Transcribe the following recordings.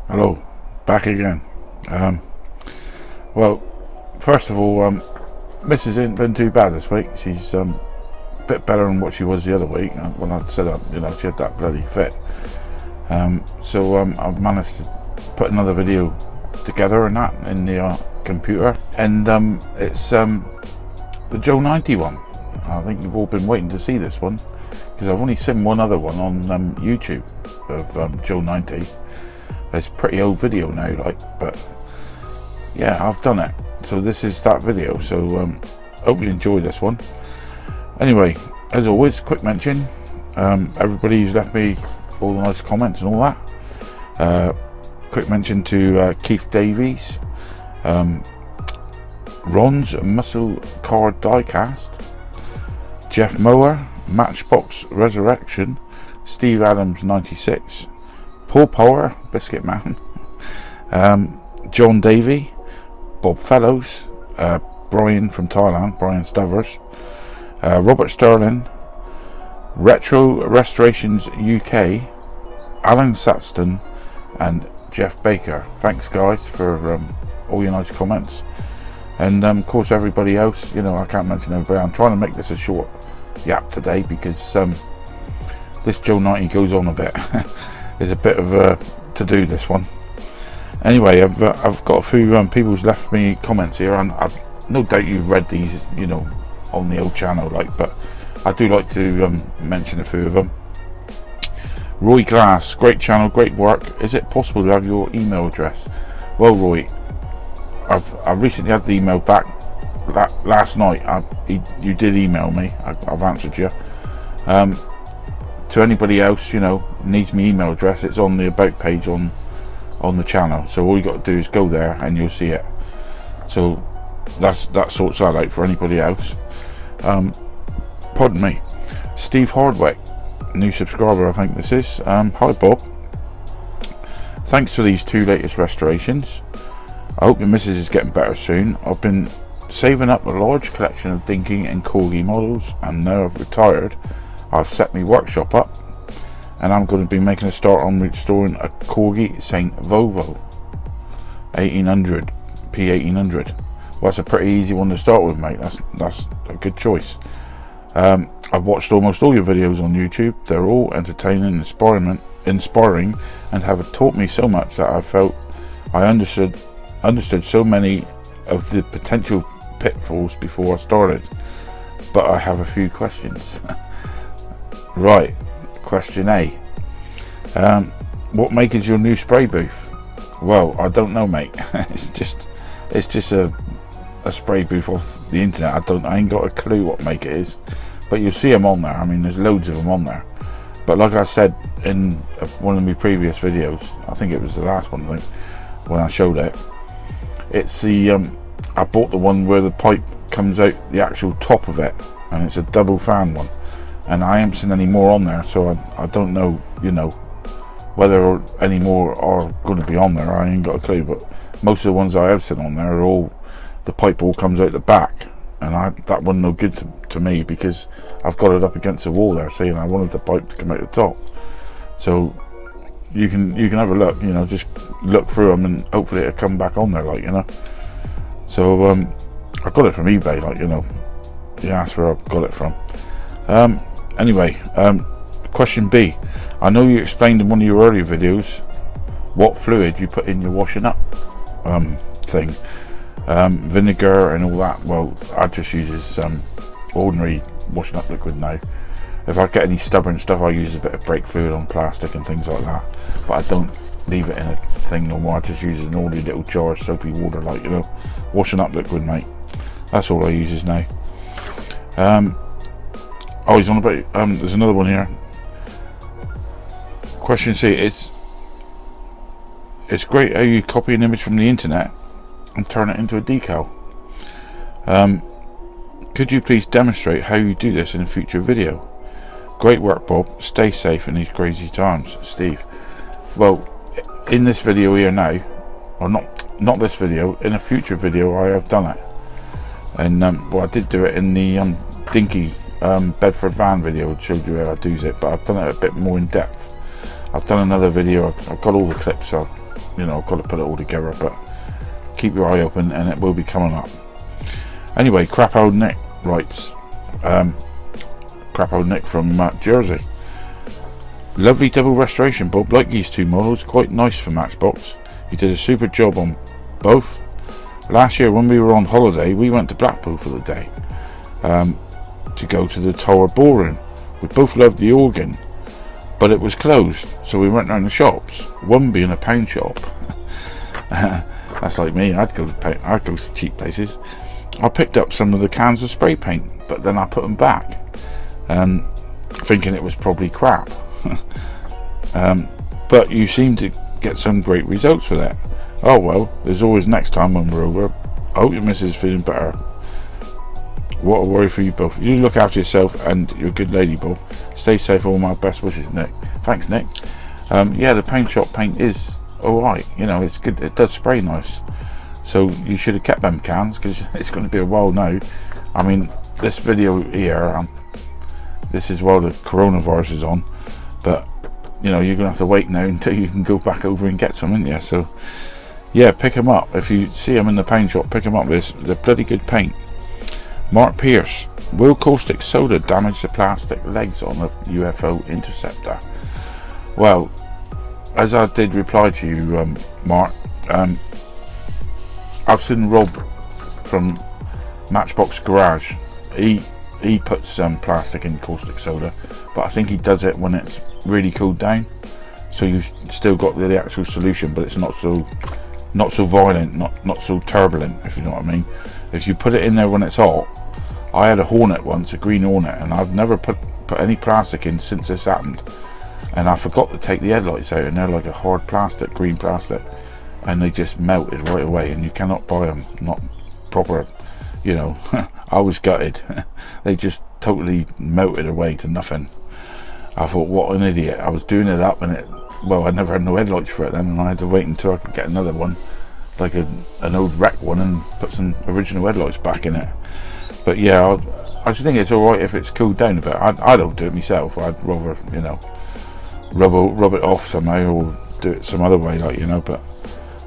Hello, back again. Well, first of all, Mrs. ain't been too bad this week. She's a bit better than what she was the other week when I said she had that bloody fit. So I've managed to put another video together and that in the computer, and it's the Joe 90 one. I think you've all been waiting to see this one because I've only seen one other one on YouTube of Joe 90. It's a pretty old video now, but yeah, I've done it. So this is that video. So hope you enjoy this one. Anyway, as always, quick mention. Everybody who's left me all the nice comments and all that. Quick mention to Keith Davies, Ron's Muscle Card Diecast, Jeff Mower, Matchbox Resurrection, Steve Adams 96, Paul Power, Biscuit Man, John Davey, Bob Fellows, Brian from Thailand, Brian Stavers, Robert Sterling, Retro Restorations UK, Alan Saxton, and Jeff Baker. Thanks guys for all your nice comments, and of course everybody else. I can't mention everybody. I'm trying to make this a short yap today because this Joe 90 goes on a bit. There's a bit of to do this one. Anyway, I've got a few people who's left me comments here, and I've no doubt you've read these, on the old channel, but I do like to mention a few of them. Roy Glass, great channel, great work. Is it possible to have your email address? Well, Roy, I recently had the email back last night. You did email me. I've answered you. To anybody else, needs my email address, it's on the about page on the channel. So all you got to do is go there and you'll see it. So that sorts that out for anybody else. Pardon me, Steve Hardwick, new subscriber I think this is. Hi Bob, thanks for these 2 latest restorations. I hope your missus is getting better soon. I've been saving up a large collection of Dinky and Corgi models, and now I've retired, I've set my workshop up, and I'm going to be making a start on restoring a Corgi Saint Vovo 1800 P1800. Well, that's a pretty easy one to start with, mate. That's a good choice. I've watched almost all your videos on YouTube. They're all entertaining, inspiring, and have taught me so much that I felt I understood so many of the potential pitfalls before I started. But I have a few questions. Right, question A. What make is your new spray booth? Well, I don't know, mate. it's just a spray booth off the internet. I ain't got a clue what make it is, but you'll see them on there. I mean, there's loads of them on there. But like I said in one of my previous videos, I think it was the last one, when I showed it, it's the I bought the one where the pipe comes out the actual top of it, and it's a double fan one. And I haven't seen any more on there, so I don't know, whether any more are going to be on there. I ain't got a clue, but most of the ones I have seen on there are the pipe all comes out the back, and that wasn't no good to me because I've got it up against the wall there, saying I wanted the pipe to come out the top. So you can have a look, just look through them, and hopefully it'll come back on there, So I got it from eBay, yeah, that's where I got it from. Anyway, question B. I know you explained in one of your earlier videos what fluid you put in your washing up thing, vinegar and all that. Well, I just use ordinary washing up liquid now. If I get any stubborn stuff, I use a bit of brake fluid on plastic and things like that, but I don't leave it in a thing no more. I just use an ordinary little jar of soapy water, washing up liquid, mate. That's all I use now. Oh, he's on about. There's another one here. Question C. It's great how you copy an image from the internet and turn it into a decal. Could you please demonstrate how you do this in a future video? Great work, Bob. Stay safe in these crazy times, Steve. Well, in this video here now, or not this video, in a future video I have done it, and well, I did do it in the Dinky Bedford van video. It showed you how I do it, but I've done it a bit more in depth. I've done another video. I've got all the clips. you know, I've got to put it all together, but keep your eye open and it will be coming up. Anyway, Crap Old Nick writes, Crap Old Nick from Jersey. Lovely double restoration, Bob. Like these two models, quite nice for Matchbox. You did a super job on both. Last year when we were on holiday, we went to Blackpool for the day to go to the Tower Ballroom. We both loved the organ, but it was closed, so we went round the shops, one being a pound shop. That's like me, I'd go to cheap places. I picked up some of the cans of spray paint, but then I put them back, thinking it was probably crap. But you seem to get some great results with that. Oh well, there's always next time when we're over. I hope your missus is feeling better. What a worry for you both. You look after yourself and you're a good lady, Bob. Stay safe, all my best wishes, Nick. Thanks, Nick. Yeah, the paint shop paint is alright, you know, it's good, it does spray nice. So you should have kept them cans, because it's going to be a while now. I mean, this video here, this is while the coronavirus is on, but you know, you're going to have to wait now until you can go back over and get some, aren't you? So yeah, pick them up. If you see them in the paint shop, pick them up. They're bloody good paint. Mark Pierce, will caustic soda damage the plastic legs on a UFO interceptor? Well, as I did reply to you, Mark, I've seen Rob from Matchbox Garage. He puts some plastic in caustic soda, but I think he does it when it's really cooled down, so you've still got the actual solution, but it's not so violent, not so turbulent, if you know what I mean. If you put it in there when it's hot, I had a Hornet once, a green Hornet, and I've never put any plastic in since this happened, and I forgot to take the headlights out, and they're like a hard plastic, green plastic, and they just melted right away, and you cannot buy them, not proper, you know. I was gutted. They just totally melted away to nothing. I thought, what an idiot. I was doing it up, and I never had no headlights for it then, and I had to wait until I could get another one, like an old wreck one, and put some original headlights back in it. But yeah, I just think it's alright if it's cooled down a bit. I don't do it myself. I'd rather, you know, rub it off somehow, or do it some other way, like, you know. But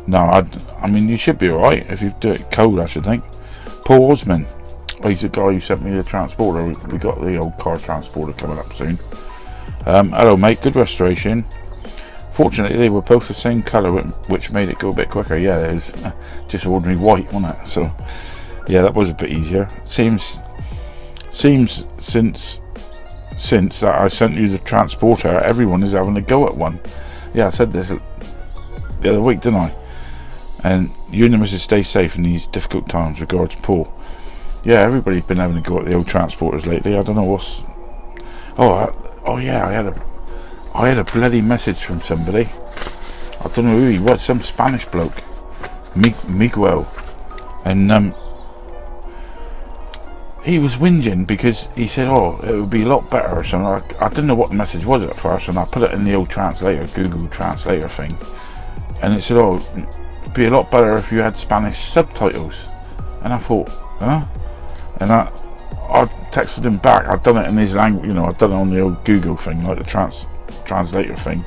no, I mean, you should be alright if you do it cold, I should think. Paul Osman, he's the guy who sent me the transporter. We got the old car transporter coming up soon. Hello mate, good restoration. Fortunately they were both the same colour, which made it go a bit quicker. Yeah, it was just ordinary white, wasn't it? So yeah, that was a bit easier. Seems since that I sent you the transporter, everyone is having a go at one. Yeah, I said this the other week, didn't I? And you and the missus stay safe in these difficult times. Regards, Paul. Yeah, everybody's been having a go at the old transporters lately. I don't know what's. Oh yeah, I had a bloody message from somebody. I don't know who he was. Some Spanish bloke, Miguel, and he was whinging because he said, "Oh, it would be a lot better." So I didn't know what the message was at first, and I put it in the old translator, Google Translator thing, and it said, "Oh, it'd be a lot better if you had Spanish subtitles." And I thought, huh? And I texted him back. I'd done it in his language, you know. I'd done it on the old Google thing, like the translator thing.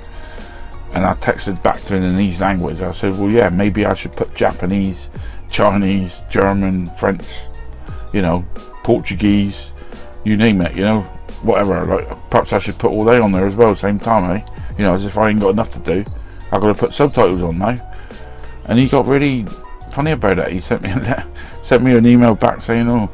And I texted back to him in his language. I said, well, yeah, maybe I should put Japanese, Chinese, German, French, you know, Portuguese, you name it, you know, whatever. Like, perhaps I should put all they on there as well at the same time, eh? You know, as if I ain't got enough to do. I've got to put subtitles on now. And he got really funny about it. He sent me an email back saying, oh,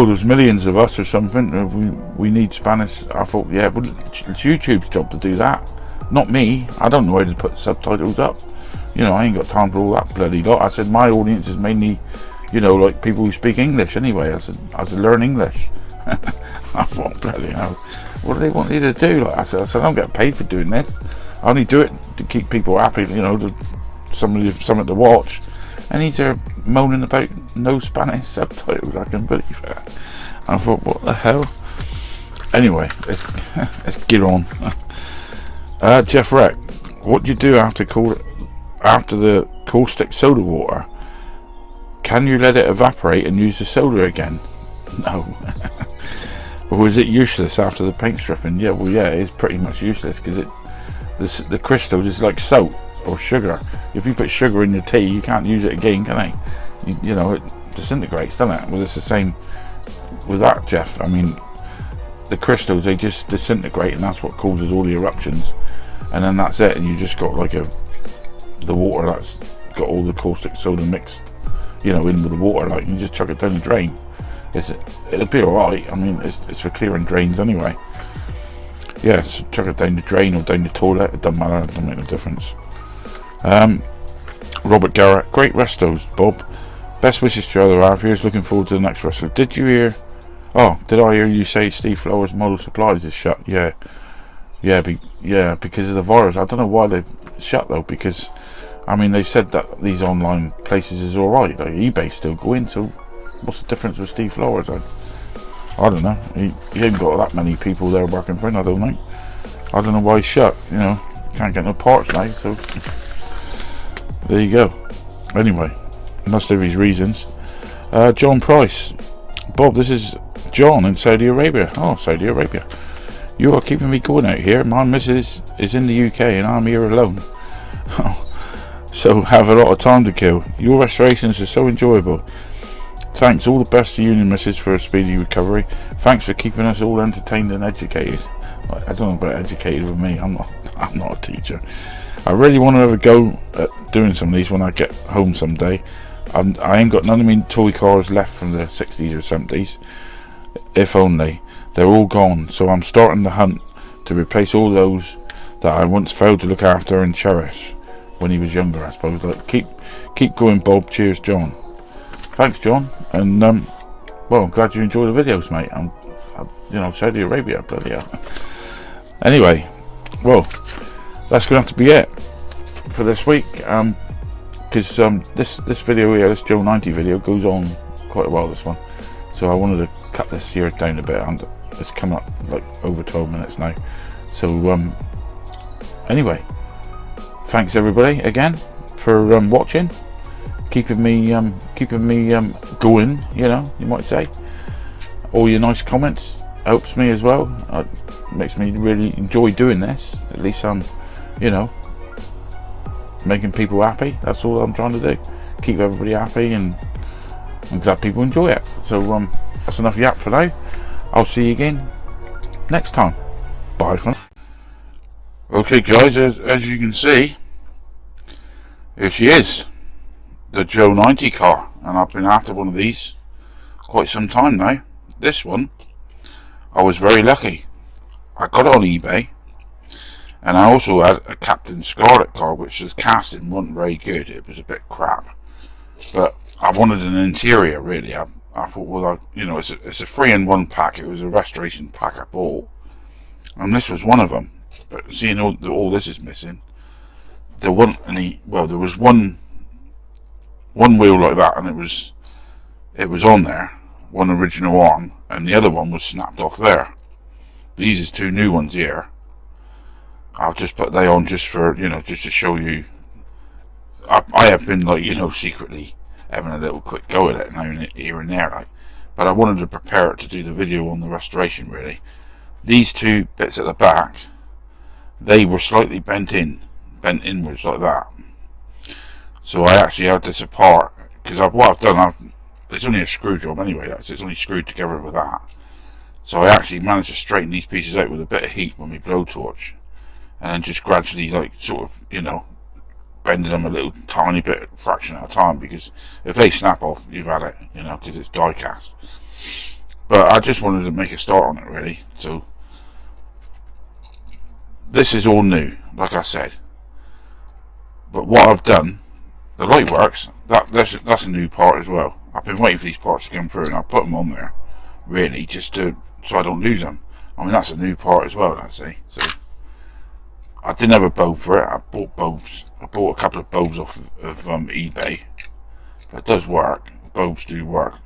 there's millions of us or something. We need Spanish. I thought, yeah, well, it's YouTube's job to do that, not me. I don't know how to put subtitles up. You know, I ain't got time for all that bloody lot. I said my audience is mainly, you know, like people who speak English anyway. I said learn English. I thought, bloody hell, what do they want you to do? Like I said, I don't get paid for doing this. I only do it to keep people happy. You know, something to watch. And he's there moaning about no Spanish subtitles. I can believe it. I thought, what the hell? Anyway, let's get on. Jeff Reck, what do you do after the caustic soda water? Can you let it evaporate and use the soda again? No. Or is it useless after the paint stripping? Yeah, well, yeah, it is pretty much useless because the crystals is like soap or sugar. If you put sugar in your tea, you can't use it again, can they? You know, it disintegrates, doesn't it? Well, it's the same with that, Jeff. I mean, the crystals, they just disintegrate, and that's what causes all the eruptions. And then that's it, and you just got like the water that's got all the caustic soda mixed, you know, in with the water. Like, you just chuck it down the drain. It'll be alright. I mean, it's for clearing drains anyway. Yeah, so chuck it down the drain or down the toilet, it doesn't matter, it doesn't make no difference. Robert Garrett, great restos, Bob. Best wishes to your other half. Here's looking forward to the next resto. Did I hear you say Steve Flowers Model Supplies is shut? Yeah, because of the virus. I don't know why they've shut though, because I mean, they said that these online places is alright, like eBay's still going, so what's the difference with Steve Flowers? I don't know. He ain't got that many people there working for him, I don't think. I don't know why he's shut, you know. Can't get no parts now, so there you go. Anyway, must have his reasons. John Price. Bob, this is John in Saudi Arabia. Oh, Saudi Arabia. You are keeping me going out here. My missus is in the UK and I'm here alone. So have a lot of time to kill. Your restorations are so enjoyable. Thanks, all the best to you and your missus for a speedy recovery. Thanks for keeping us all entertained and educated. I don't know about educated with me. I'm not a teacher. I really want to have a go at doing some of these when I get home someday. I ain't got none of my toy cars left from the 60s or 70s. If only. They're all gone, so I'm starting the hunt to replace all those that I once failed to look after and cherish when he was younger, I suppose. Like, keep going, Bob. Cheers, John. Thanks, John. And well, I'm glad you enjoy the videos, mate. You know, Saudi Arabia, bloody hell. Anyway, well, that's gonna have to be it for this week. Because this video here, this Joe 90 video, goes on quite a while. This one, so I wanted to cut this here down a bit, and it's come up like over 12 minutes now. So anyway, thanks everybody again for watching, keeping me going, you know, you might say. All your nice comments helps me as well. Makes me really enjoy doing this. At least I'm, you know, making people happy. That's all I'm trying to do. Keep everybody happy, and I'm glad people enjoy it. So that's enough yap for now. I'll see you again next time. Bye for now. Okay guys, as you can see, here she is, the Joe 90 car, and I've been after one of these quite some time now. This one, I was very lucky. I got it on eBay, and I also had a Captain Scarlet car, which was casting wasn't very good. It was a bit crap, but I wanted an interior really. I thought, well, you know, it's a 3-in-1 pack. It was a restoration pack I bought, and this was one of them. But seeing all this is missing, there wasn't any. Well, there was one wheel like that, and it was on there, one original arm, and the other one was snapped off there. These is two new ones here. I'll just put they on just for, you know, just to show you. I have been, like, you know, secretly having a little quick go at it now here and there, like, but I wanted to prepare it to do the video on the restoration really. These two bits at the back, they were slightly bent inwards like that. So I actually had this apart, because what I've done, it's only a screw job anyway, so it's only screwed together with that. So I actually managed to straighten these pieces out with a bit of heat with my blowtorch, and then just gradually, like, sort of, you know, bending them a little tiny bit, fraction at a time, because if they snap off, you've had it, you know, because it's die cast. But I just wanted to make a start on it really. So this is all new, like I said. But what I've done, the light works. That's a new part as well. I've been waiting for these parts to come through, and I put them on there really just so I don't lose them. I mean, that's a new part as well, I'd say. So I didn't have a bulb for it. I bought bulbs. I bought a couple of bulbs off of eBay. But it does work. The bulbs do work.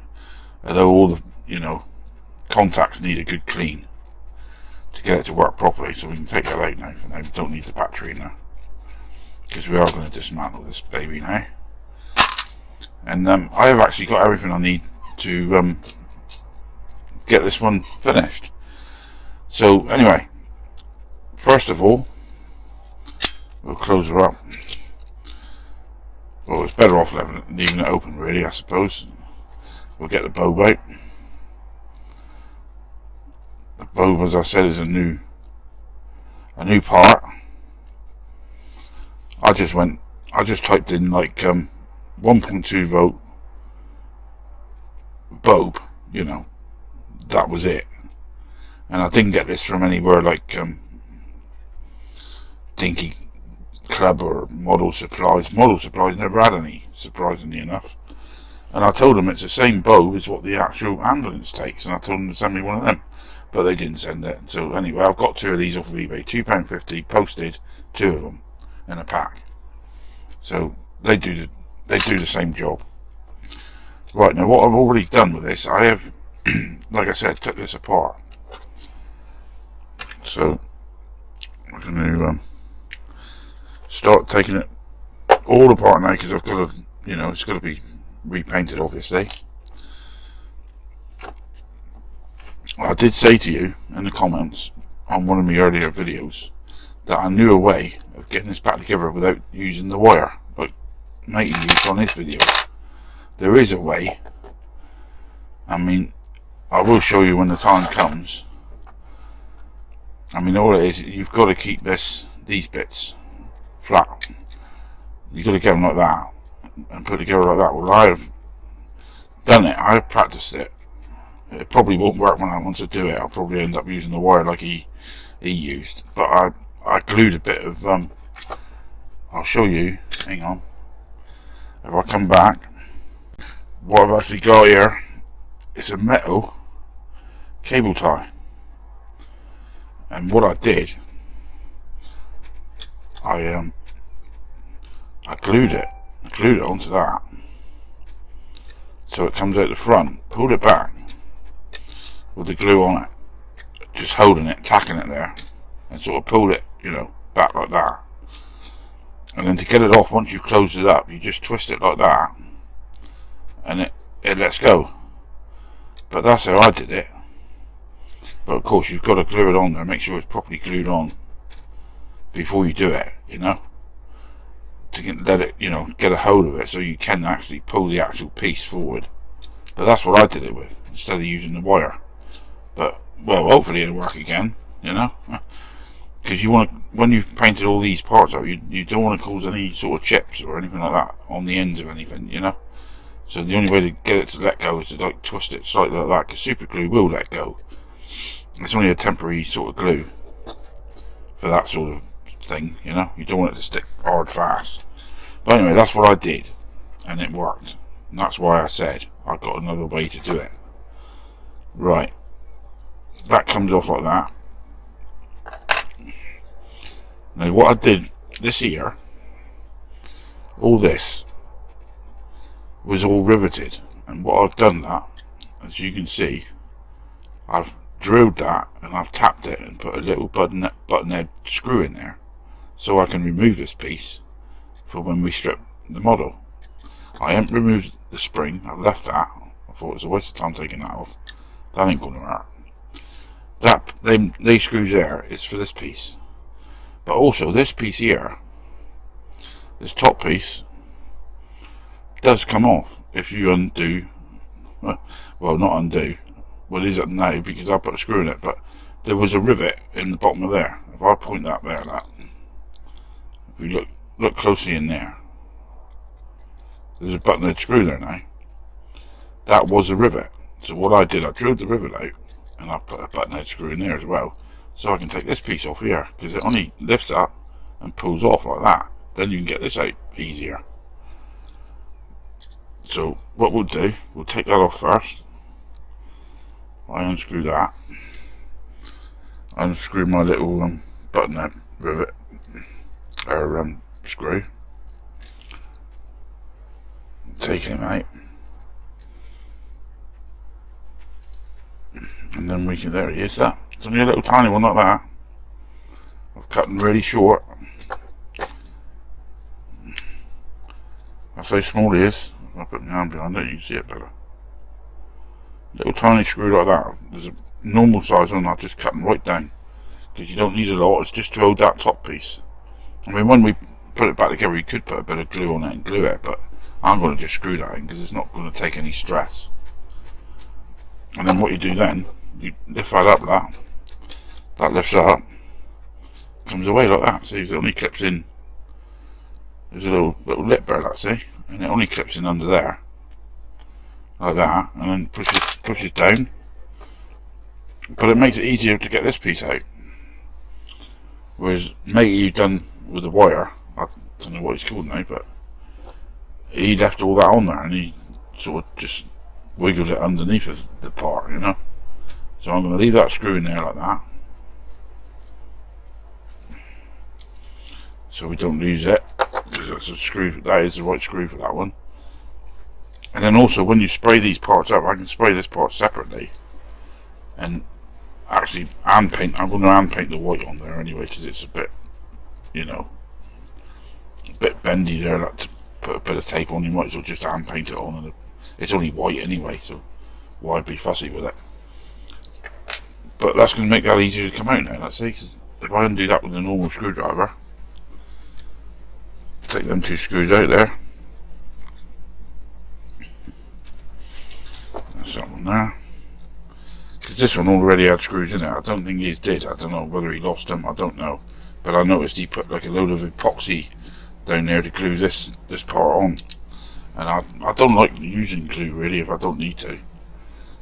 Although all the, you know, contacts need a good clean to get it to work properly. So we can take that out now. For now, we don't need the battery in there, because we are going to dismantle this baby now. And I have actually got everything I need to get this one finished. So anyway, first of all, we'll close her up. Well, it's better off leaving it open, really, I suppose. We'll get the bulb out. The bulb, as I said, is a new part. I just typed in like 1.2 volt bulb, you know, that was it. And I didn't get this from anywhere like Dinky Club or Model Supplies. Model Supplies never had any, surprisingly enough. And I told them it's the same bulb as what the actual ambulance takes, and I told them to send me one of them, but they didn't send it. So anyway, I've got 2 of these off of eBay, £2.50 posted, 2 of them in a pack. So they do the same job. Right, now what I've already done with this, I have, like I said, took this apart. So I'm going to start taking it all apart now, because I've got to, you know, it's got to be repainted, obviously. I did say to you in the comments on one of my earlier videos that I knew a way of getting this back together without using the wire, like making use on this video. There is a way. I mean, I will show you when the time comes. I mean, all it is, you've got to keep these bits flat. You've got to get them like that and put together like that. Well, I have done it. I have practiced it. It probably won't work when I want to do it. I'll probably end up using the wire like he used. But I glued a bit of I'll show you. Hang on. If I come back, what I've actually got here is a metal cable tie. And what I did, I glued it onto that, so it comes out the front. Pulled it back with the glue on it, just holding it, tacking it there, and sort of pulled it, you know, back like that. And then to get it off, once you've closed it up, you just twist it like that, and it lets go. But that's how I did it. But of course, you've got to glue it on there, make sure it's properly glued on before you do it, you know, to let it, you know, get a hold of it so you can actually pull the actual piece forward. But that's what I did it with, instead of using the wire. But, well, hopefully it'll work again, you know, because you want to, when you've painted all these parts out, you don't want to cause any sort of chips or anything like that on the ends of anything, you know. So the only way to get it to let go is to like twist it slightly like that, because super glue will let go. It's only a temporary sort of glue for that sort of thing, you know. You don't want it to stick hard fast. But anyway, that's what I did, and it worked. And that's why I said I've got another way to do it. Right, that comes off like that. Now what I did this here, all this was all riveted, and what I've done that, as you can see, I've drilled that and I've tapped it and put a little button head screw in there, so I can remove this piece for when we strip the model. I haven't removed the spring, I've left that. I thought it was a waste of time taking that off. That ain't gonna work. That they screws there is for this piece, but also this piece here, this top piece, does come off if you undo. Well, not undo. Well, it is up now because I put a screw in it, but there was a rivet in the bottom of there. If I point that there, if you look closely in there, there's a button-head screw there now. That was a rivet. So what I did, I drilled the rivet out, and I put a button-head screw in there as well, so I can take this piece off here, because it only lifts up and pulls off like that. Then you can get this out easier. So what we'll do, we'll take that off first. I unscrew that. I unscrew my little button-head rivet, or screw. Take him out. And then we can, there he is, that. It's only a little tiny one like that. I've cut them really short. That's how small he is. If I put my hand behind it, you can see it better. Little tiny screw like that. There's a normal size one, I'll just cut them right down, because you don't need a lot, it's just to hold that top piece. I mean, when we put it back together, you could put a bit of glue on it and glue it, but I'm going to just screw that in because it's not going to take any stress. And then what you do then, you lift that up, that lifts up, comes away like that. See, it only clips in. There's a little lip there, let's see, and it only clips in under there, like that, and then pushes down. But it makes it easier to get this piece out. Whereas mate, you've done with the wire, I don't know what it's called now, but he left all that on there, and he sort of just wiggled it underneath of the part, you know. So I'm going to leave that screw in there like that, so we don't lose it, because that's a screw. That is the right screw for that one. And then also, when you spray these parts up, I can spray this part separately, and actually hand paint. I'm going to hand paint the white on there anyway, because it's a bit, you know, a bit bendy there. Like to put a bit of tape on, you might as well just hand paint it on, and it's only white anyway, so why be fussy with it? But that's going to make that easier to come out now, let's see, because if I undo that with a normal screwdriver, take them two screws out there, that's that one there, because this one already had screws in it. I don't think he did, I don't know whether he lost them, I don't know, but I noticed he put like a load of epoxy down there to glue this part on. And I don't like using glue really if I don't need to.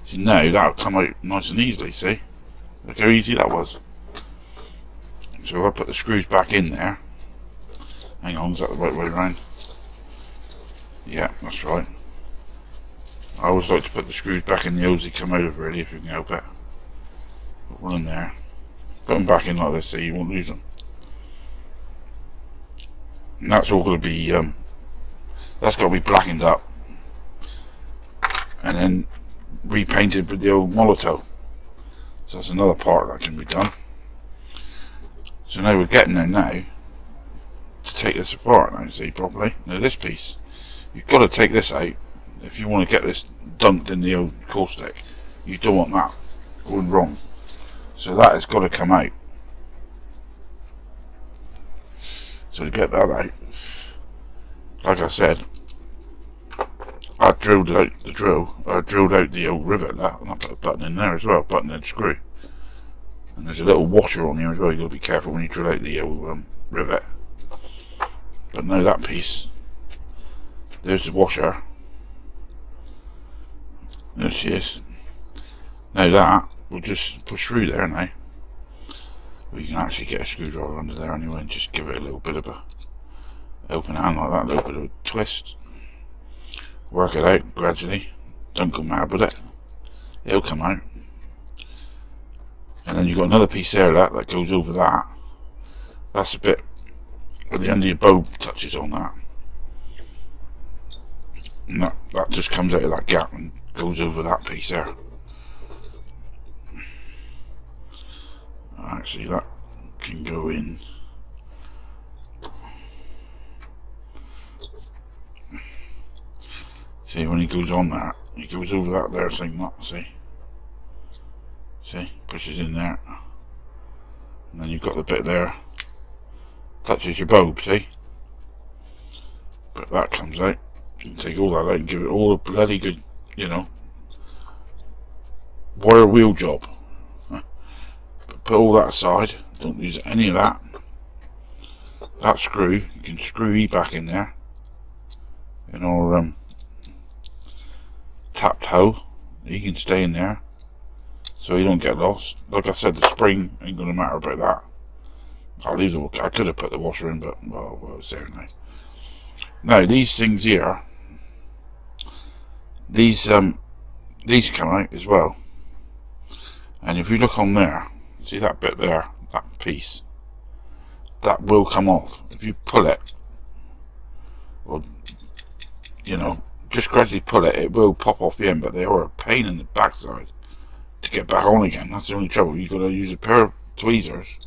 See, now that'll come out nice and easily, see? Look how easy that was. So if I put the screws back in there, hang on, is that the right way around? Yeah, that's right. I always like to put the screws back in the holes that come out of, really, if you can help it. Put one in there. Put them back in like this so you won't lose them. And that's all going to be that's got to be blackened up and then repainted with the old Molotow. So that's another part that can be done. So now we're getting there now to take this apart now, see properly. Now this piece, you've got to take this out if you want to get this dunked in the old caustic. You don't want that going wrong. So that has got to come out. So to get that out, like I said, I drilled out the drill, I drilled out the old rivet, and I put a button in there as well, button and screw. And there's a little washer on here as well, you've got to be careful when you drill out the old rivet. But now that piece, there's the washer, there she is. Now that, we'll just push through there now. We can actually get a screwdriver under there anyway and just give it a little bit of a open hand like that, a little bit of a twist. Work it out gradually, don't go mad with it, it'll come out. And then you've got another piece there that goes over that. That's a bit where the end of your bow touches on that. And that just comes out of that gap and goes over that piece there. Actually that can go in. See, when he goes on that, he goes over that there thing, that, see, pushes in there, and then you've got the bit there, touches your bulb, see, but that comes out, you can take all that out and give it all a bloody good, you know, wire wheel job. But put all that aside, don't use any of that. That screw, you can screw E back in there, in our tapped hole. He can stay in there so he don't get lost. Like I said, the spring ain't gonna matter about that. I'll leave the, I could have put the washer in, but well it's there now. Now these things here, these come out as well, and if you look on there, see that bit there, that piece, that will come off if you pull it, or you know, just gradually pull it, it will pop off the end, but they are a pain in the backside to get back on again. That's the only trouble. You've got to use a pair of tweezers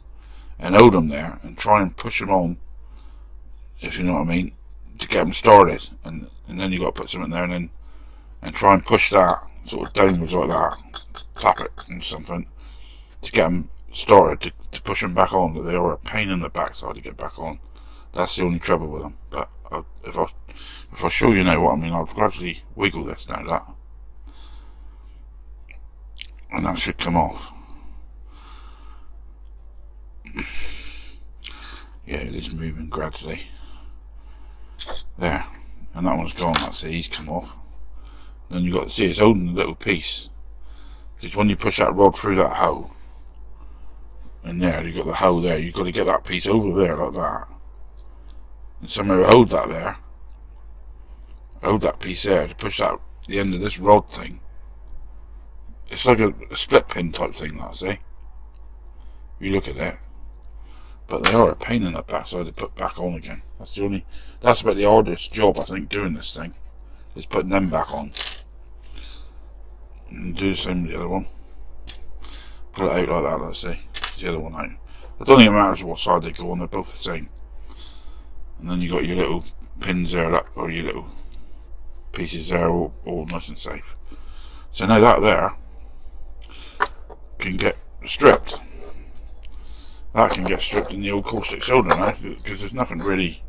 and hold them there and try and push them on, if you know what I mean, to get them started, and then you've got to put something there and try and push that sort of downwards like that, tap it and something to get them started, to push them back on. But they are a pain in the backside to get back on. That's the only trouble with them. But if I show you now what I mean, I'll gradually wiggle this now, that, and that should come off. Yeah, it is moving gradually. There, and that one's gone. That's it. He's come off. Then you got to see it's holding a little piece, because when you push that rod through that hole, and there you got the hole there, you've got to get that piece over there like that, and somehow hold that there, hold that piece there to push out the end of this rod thing. It's like a split pin type thing, that's it. You look at it, but they are a pain in the backside to put back on again. That's about the hardest job I think doing this thing, is putting them back on. And do the same with the other one. Pull it out like that, let's see. The other one out. I don't think it matters what side they go on, they're both the same. And then you got your little pins there, or your little pieces there, all nice and safe. So now that there can get stripped. That can get stripped in the old caustic soda now, because there's nothing really,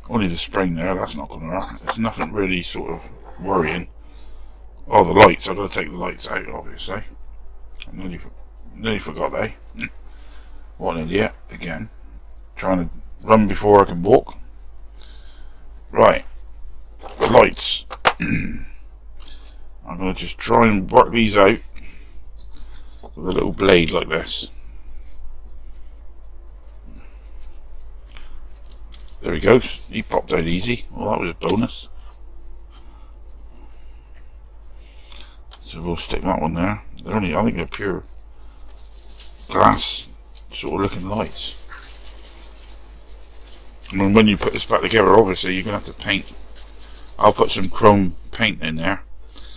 only the spring there, that's not going to hurt. There's nothing really sort of worrying. Oh, the lights, I've got to take the lights out, obviously. I nearly forgot, eh? What an idiot, again. Trying to run before I can walk. Right, the lights. I'm going to just try and work these out with a little blade like this. There he goes. He popped out easy. Well, that was a bonus. So we'll stick that one there. They're only, I think they're pure glass sort of looking lights. I mean, when you put this back together, obviously you're going to have to paint. I'll put some chrome paint in there,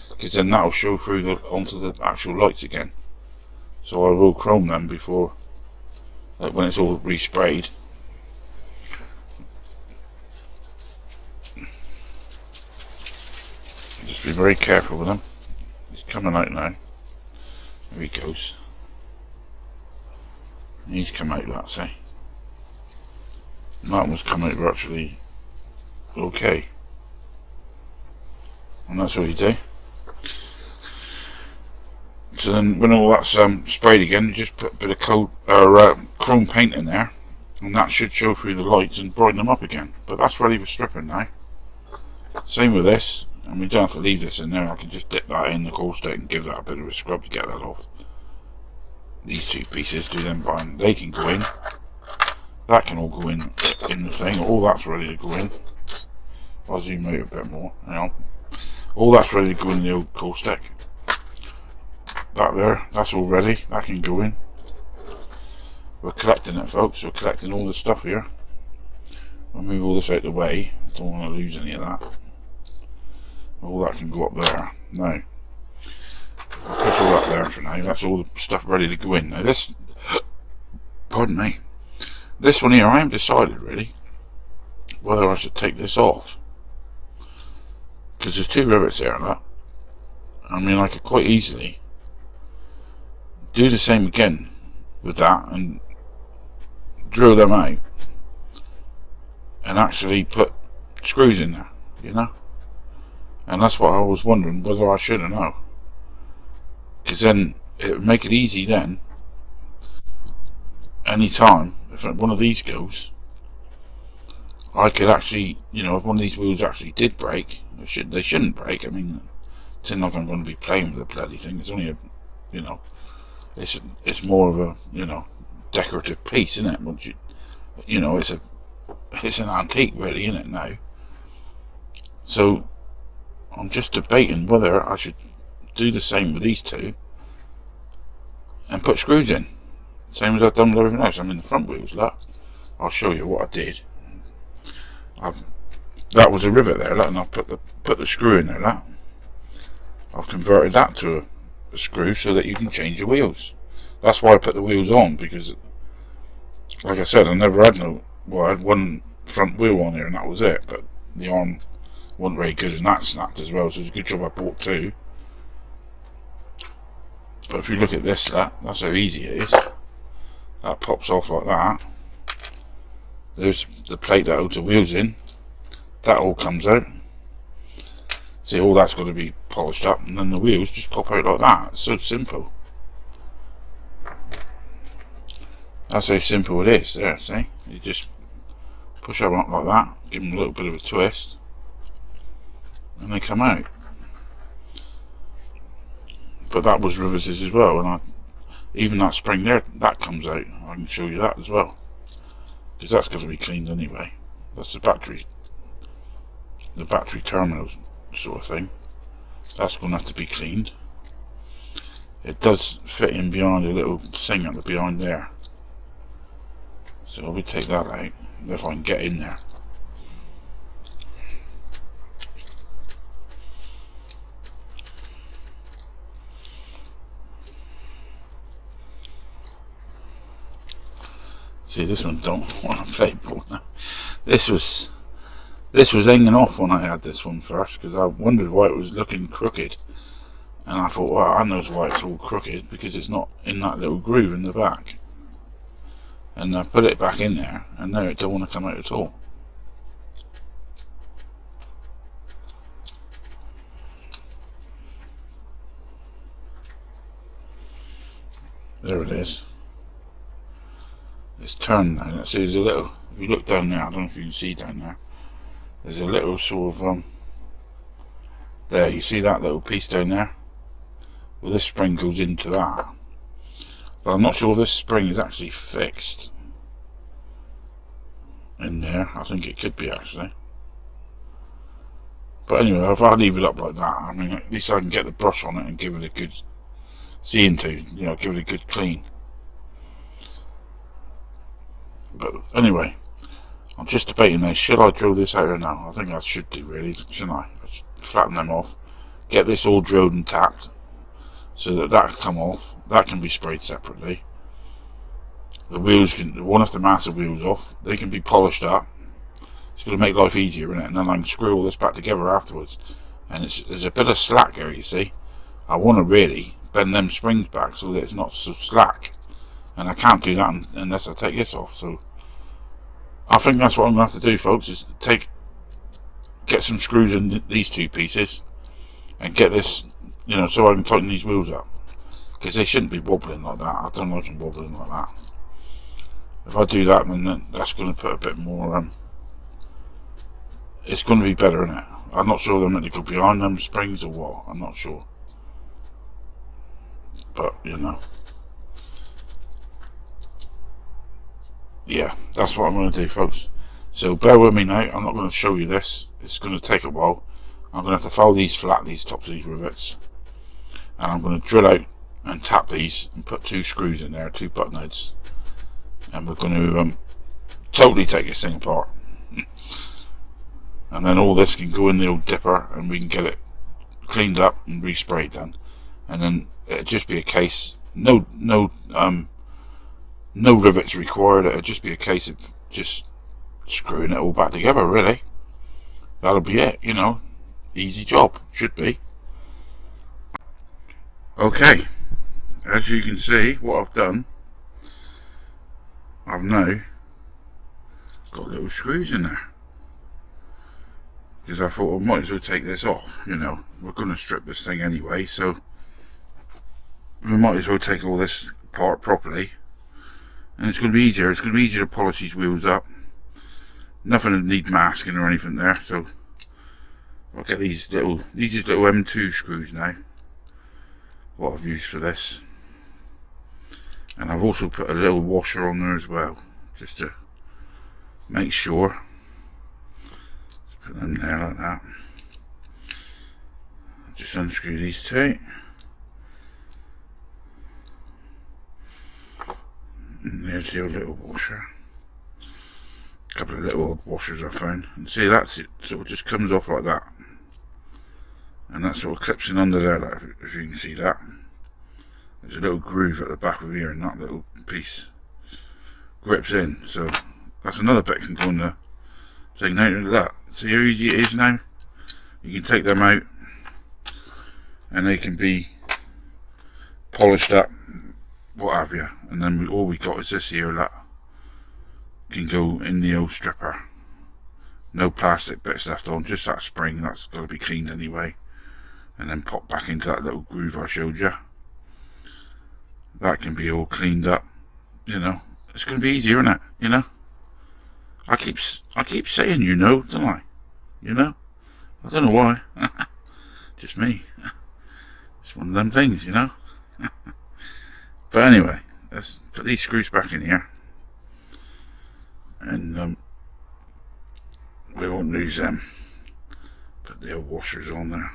because then that'll show through onto the actual lights again. So I will chrome them before, like when it's all resprayed. Just be very careful with them. He's coming out now. There he goes. He's come out, let's say. And that one's come out virtually okay. And that's what you do. So then when all that's sprayed again, you just put a bit of chrome paint in there, and that should show through the lights and brighten them up again. But that's ready for stripping now. Same with this, and we don't have to leave this in there. I can just dip that in the caustic and give that a bit of a scrub to get that off. These two pieces, do them by, they can go in. That can all go in the thing. All that's ready to go in. I'll zoom out a bit more. Hang on. All that's ready to go in the old caustic. That there, that's all ready. That can go in. We're collecting it, folks. We're collecting all the stuff here. I'll move all this out the way. Don't want to lose any of that. All that can go up there. Now, I'll put all that there for now. That's all the stuff ready to go in. Now this, pardon me, this one here, I haven't decided really whether I should take this off, because there's two rivets there and that. I mean, I could quite easily do the same again with that and drill them out and actually put screws in there, you know. And that's what I was wondering whether I should or no, because then it would make it easy then. Any time if one of these goes, I could actually, you know, if one of these wheels actually did break, they shouldn't break. I mean, it's not like I'm going to be playing with the bloody thing. It's only a, you know, it's more of a, you know, decorative piece, isn't it? Once you know, it's an antique really, isn't it now? So I'm just debating whether I should do the same with these two and put screws in, same as I've done with everything else. I mean, the front wheels, look, I'll show you what I did. That was a rivet there, look, and I've put the screw in there, look. I've converted that to a screw so that you can change your wheels. That's why I put the wheels on, because like I said, I never had I had one front wheel on here and that was it, but the arm wasn't very good and that snapped as well, so it's a good job I bought two. But if you look at this, that's how easy it is. That pops off like that, There's the plate that holds the wheels in. That all comes out. See, all that's got to be polished up, and then the wheels just pop out like that. It's so simple. That's how simple it is. There, see? You just push them up like that, give them a little bit of a twist, and they come out. But that was riveted as well, and even that spring there, that comes out. I can show you that as well, because that's got to be cleaned anyway. That's the battery terminals sort of thing. That's going to have to be cleaned. It does fit in behind a little thing at the behind there, so we take that out if I can get in there. See, this one don't want to play ball now. This was hanging off when I had this one first, because I wondered why it was looking crooked, and I thought, well, I know why it's all crooked, because it's not in that little groove in the back. And I put it back in there, and now it don't want to come out at all. There it is. It's turned now. See, there's a little, if you look down there, I don't know if you can see down there, there's a little sort of, there, you see that little piece down there? Well, this spring goes into that. But I'm not sure if this spring is actually fixed in there. I think it could be, actually. But anyway, if I leave it up like that, I mean, at least I can get the brush on it and give it a good see into, you know, give it a good clean. But anyway, I'm just debating now, should I drill this out or no? I think I should do, really, shouldn't I? I should flatten them off, get this all drilled and tapped, so that can come off. That can be sprayed separately. The wheels can, one of the massive wheels off, they can be polished up. It's going to make life easier, isn't it? And then I can screw all this back together afterwards. And there's a bit of slack here, you see. I want to really bend them springs back so that it's not so slack. And I can't do that unless I take this off. So I think that's what I'm going to have to do, folks, is get some screws in these two pieces and get this, you know, so I can tighten these wheels up, because they shouldn't be wobbling like that. I don't like them wobbling like that. If I do that, then that's going to put a bit more, it's going to be better, isn't it? I'm not sure they're meant to go behind them springs or what. I'm not sure. But, you know. Yeah, that's what I'm going to do, folks. So bear with me now. I'm not going to show you this. It's going to take a while. I'm going to have to file these flat, these tops of these rivets. And I'm going to drill out and tap these and put two screws in there, two button heads. And we're going to totally take this thing apart. And then all this can go in the old dipper and we can get it cleaned up and resprayed then. And then it'll just be a case, no rivets required. It'll just be a case of just screwing it all back together, really. That'll be it, you know. Easy job, should be. Okay, as you can see, what I've done, I've now got little screws in there, because I thought I might as well take this off. You know, we're going to strip this thing anyway, so we might as well take all this apart properly, and it's going to be easier. It's going to be easier to polish these wheels up. Nothing to need masking or anything there. So I'll get these little M2 screws now, what I've used for this. And I've also put a little washer on there as well, just to make sure. Just put them there like that. Just unscrew these two. And there's the little washer. A couple of little old washers I found. And see, that's it, sort of just comes off like that. And that sort of clips in under there, like, if you can see that. There's a little groove at the back of here, and that little piece grips in. So that's another bit can go in the thing. Now look at that. See how easy it is now? You can take them out and they can be polished up, what have you. And then all we got is this here, that. can go in the old stripper. No plastic bits left on, just that spring. That's got to be cleaned anyway, and then pop back into that little groove I showed you. That can be all cleaned up. You know, it's going to be easier, isn't it? You know, I keep saying, you know, don't I? You know, I don't know why. Just me. It's one of them things, you know. But anyway, let's put these screws back in here, and we won't lose them. Put the old washers on there.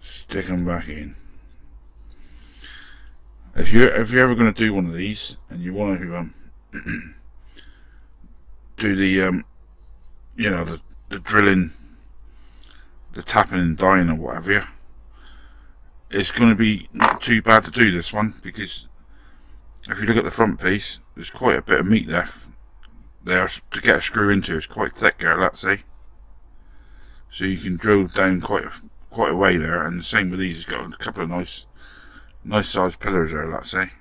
Stick them back in. If you're ever going to do one of these and you want to do the you know, the drilling, the tapping and dyeing or whatever, it's going to be not too bad to do this one, because if you look at the front piece, there's quite a bit of meat left there to get a screw into. It's quite thick there, let's see. So you can drill down quite a way there, and the same with these. It's got a couple of nice sized pillars there, let's say.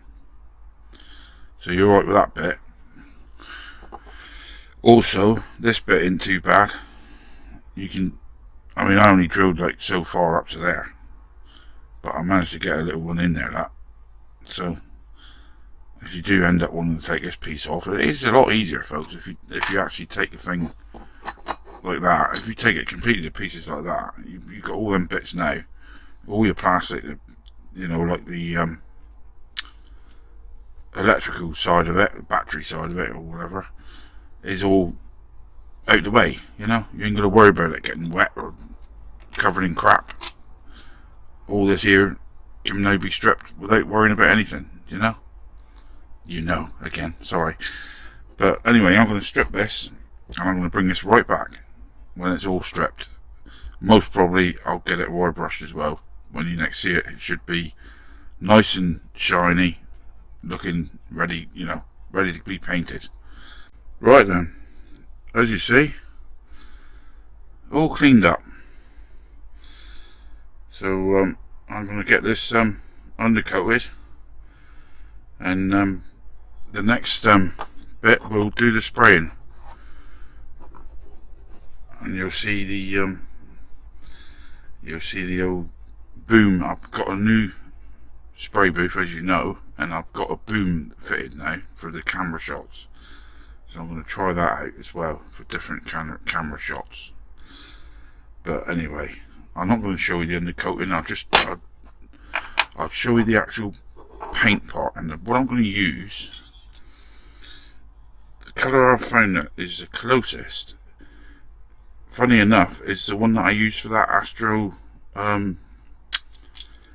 So you're alright with that bit. Also, this bit isn't too bad. You can, I mean, I only drilled like so far up to there, but I managed to get a little one in there, that. So if you do end up wanting to take this piece off, it is a lot easier, folks, if you actually take a thing like that. If you take it completely to pieces like that, you've got all them bits now, all your plastic, you know, like the electrical side of it, the battery side of it, or whatever, is all out the way. You know, you ain't got to worry about it getting wet or covered in crap. All this here can now be stripped without worrying about anything, you know. You know, again, sorry. But anyway, I'm going to strip this, and I'm going to bring this right back when it's all stripped. Most probably I'll get it wire brushed as well. When you next see it, it should be nice and shiny, looking ready, you know, ready to be painted. Right then, as you see, all cleaned up. So I'm going to get this undercoated, and the next bit we'll do the spraying, and you'll see the old boom. I've got a new spray booth, as you know, and I've got a boom fitted now for the camera shots. So I'm going to try that out as well for different camera shots. But anyway, I'm not going to show you the undercoating. I'll show you the actual paint part, and what I'm going to use. The colour I've found that is the closest, funny enough, is the one that I used for that Astro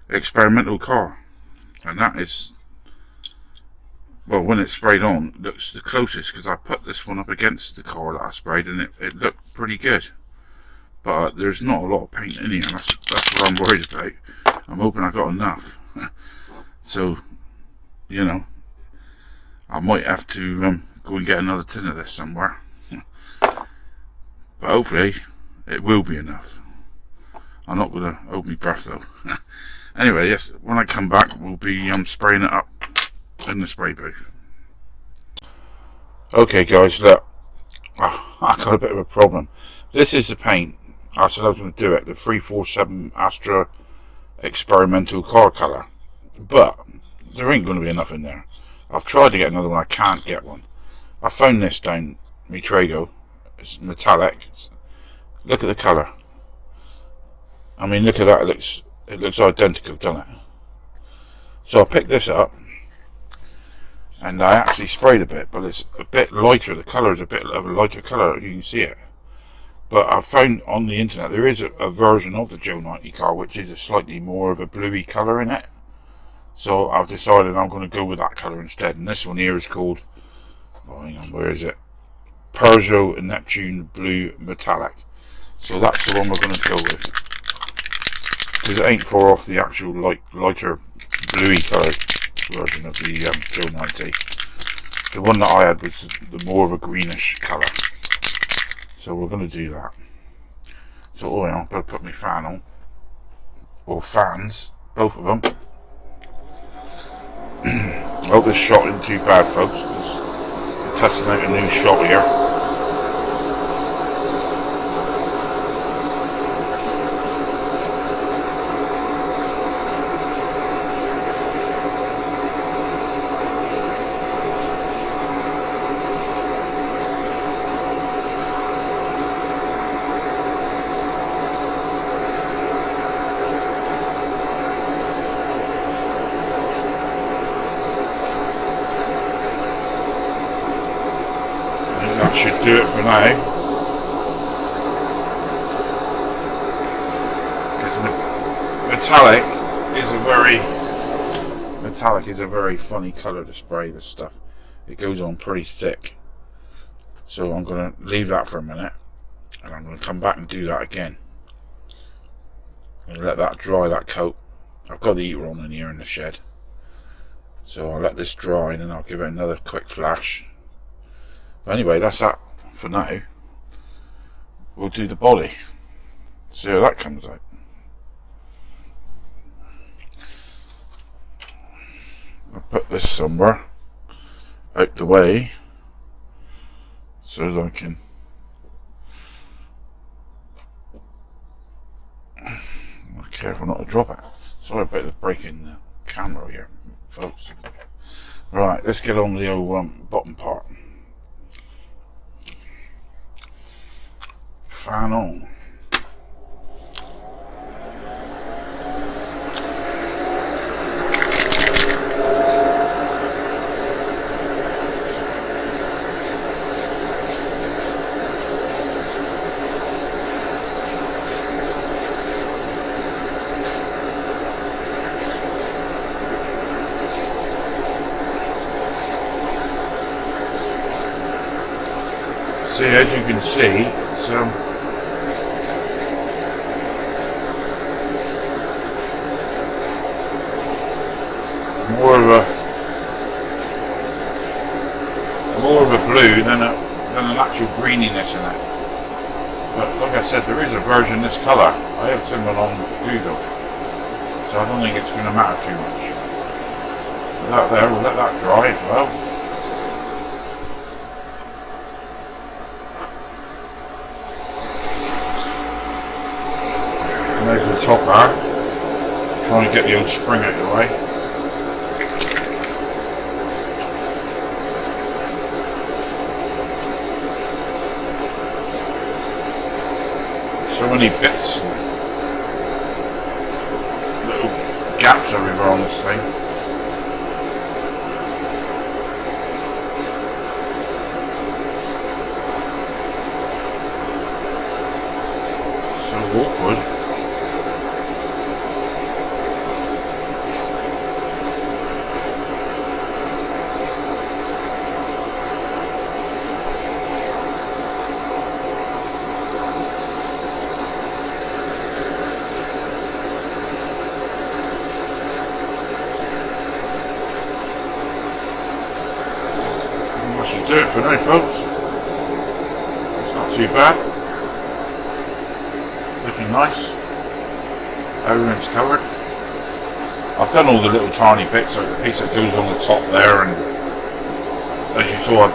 experimental car, and that is, well, when it's sprayed on, looks the closest, because I put this one up against the car that I sprayed, and it looked pretty good. But there's not a lot of paint in here, and that's what I'm worried about. I'm hoping I got enough. So, you know, I might have to go and get another tin of this somewhere. But hopefully it will be enough. I'm not going to hold my breath though. Anyway, yes, when I come back, we'll be spraying it up in the spray booth. Okay guys, look, I got a bit of a problem. This is the paint. I said I was going to do it, the 347 Astra experimental car colour, but there ain't going to be enough in there. I've tried to get another one, I can't get one. I found this down my Trago. It's metallic. Look at the colour. I mean, look at that, it looks identical, doesn't it? So I picked this up, and I actually sprayed a bit, but it's a bit lighter. The colour is a bit of a lighter colour, you can see it. But I found on the internet there is a version of the Joe 90 car which is a slightly more of a bluey colour in it. So I've decided I'm going to go with that colour instead. And this one here is called, oh, hang on, where is it? Peugeot and Neptune Blue Metallic. So that's the one we're going to go with, because it ain't far off the actual lighter bluey coloured version of the Joe 90. The one that I had was the more of a greenish colour. So we're going to do that. So oh yeah, I better put my fan on, or fans, both of them. I hope this shot isn't too bad, folks, because we're testing out a new shot here. That should do it for now. Because metallic is a very funny colour to spray this stuff. It goes on pretty thick. So I'm going to leave that for a minute, and I'm going to come back and do that again. I'm going to let that dry, that coat. I've got the heater on in here in the shed, so I'll let this dry and then I'll give it another quick flash. But anyway, that's that for now. We'll do the body, see how that comes out. I'll put this somewhere out the way so that I can be careful not to drop it. Sorry about the breaking the camera here, folks. Right, let's get on with the old bottom part. Fan on. See, as you can see, it's more of a blue than an actual greeniness in it. But like I said, there is a version this colour. I have similar on Google, so I don't think it's going to matter too much. Put that there, we'll let that dry as well. There's the top half, trying to get the old spring out of the way. So many bits, little gaps everywhere on this thing. So awkward. Do it for now, folks. It's not too bad. Looking nice. Everything's covered. I've done all the little tiny bits, like the piece that goes on the top there, and as you saw,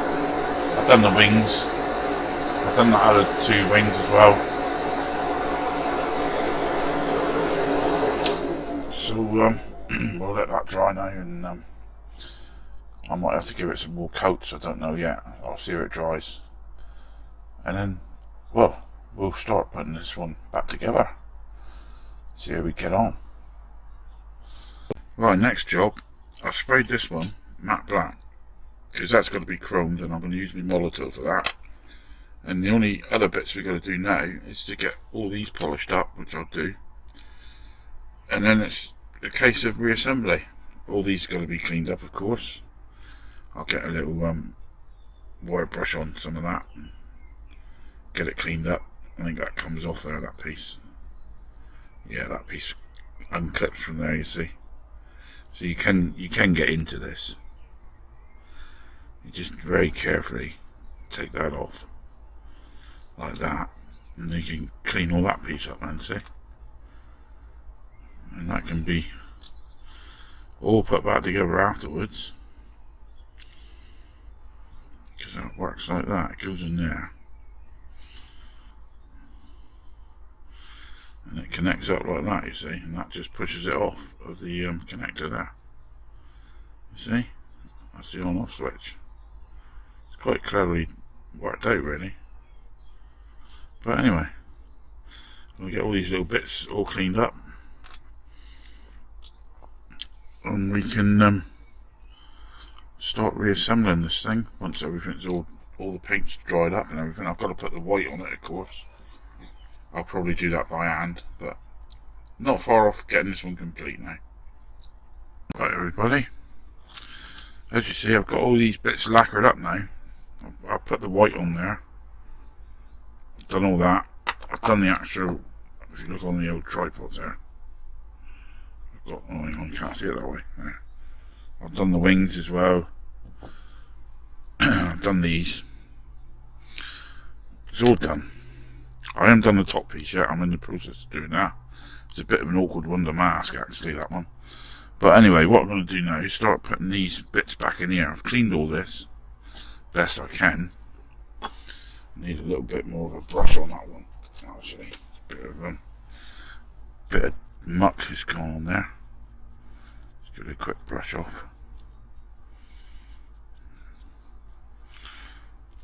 I've done the wings. I've done the other two wings as well. So we'll let that dry now, and I might have to give it some more coats, I don't know yet. I'll see how it dries. And then, well, we'll start putting this one back together. See how we get on. Right, next job. I sprayed this one matte black, because that's got to be chromed, and I'm going to use my Molotow for that. And the only other bits we've got to do now is to get all these polished up, which I'll do. And then it's a case of reassembly. All these got to be cleaned up, of course. I'll get a little wire brush on some of that and get it cleaned up. I think that comes off there, that piece. Yeah, that piece unclips from there, you see. So you can get into this. You just very carefully take that off like that, and then you can clean all that piece up, man, see. And that can be all put back together afterwards, because that works like that. It goes in there and it connects up like that, you see, and that just pushes it off of the connector there. You see, that's the on off switch. It's quite cleverly worked out, really. But anyway, we get all these little bits all cleaned up, and we can start reassembling this thing once everything's all the paint's dried up and everything. I've got to put the white on it, of course. I'll probably do that by hand, but not far off getting this one complete now. Right, everybody, as you see, I've got all these bits lacquered up now. I've put the white on there. I've done all that. I've done the actual, if you look on the old tripod there, I've got, oh hang on, you can't see it that way. There. I've done the wings as well. I've done these. It's all done. I haven't done the top piece yet. I'm in the process of doing that. It's a bit of an awkward one to mask, actually, that one. But anyway, what I'm going to do now is start putting these bits back in here. I've cleaned all this best I can. Need a little bit more of a brush on that one, actually. A bit of muck has gone on there. Let's give it a quick brush off.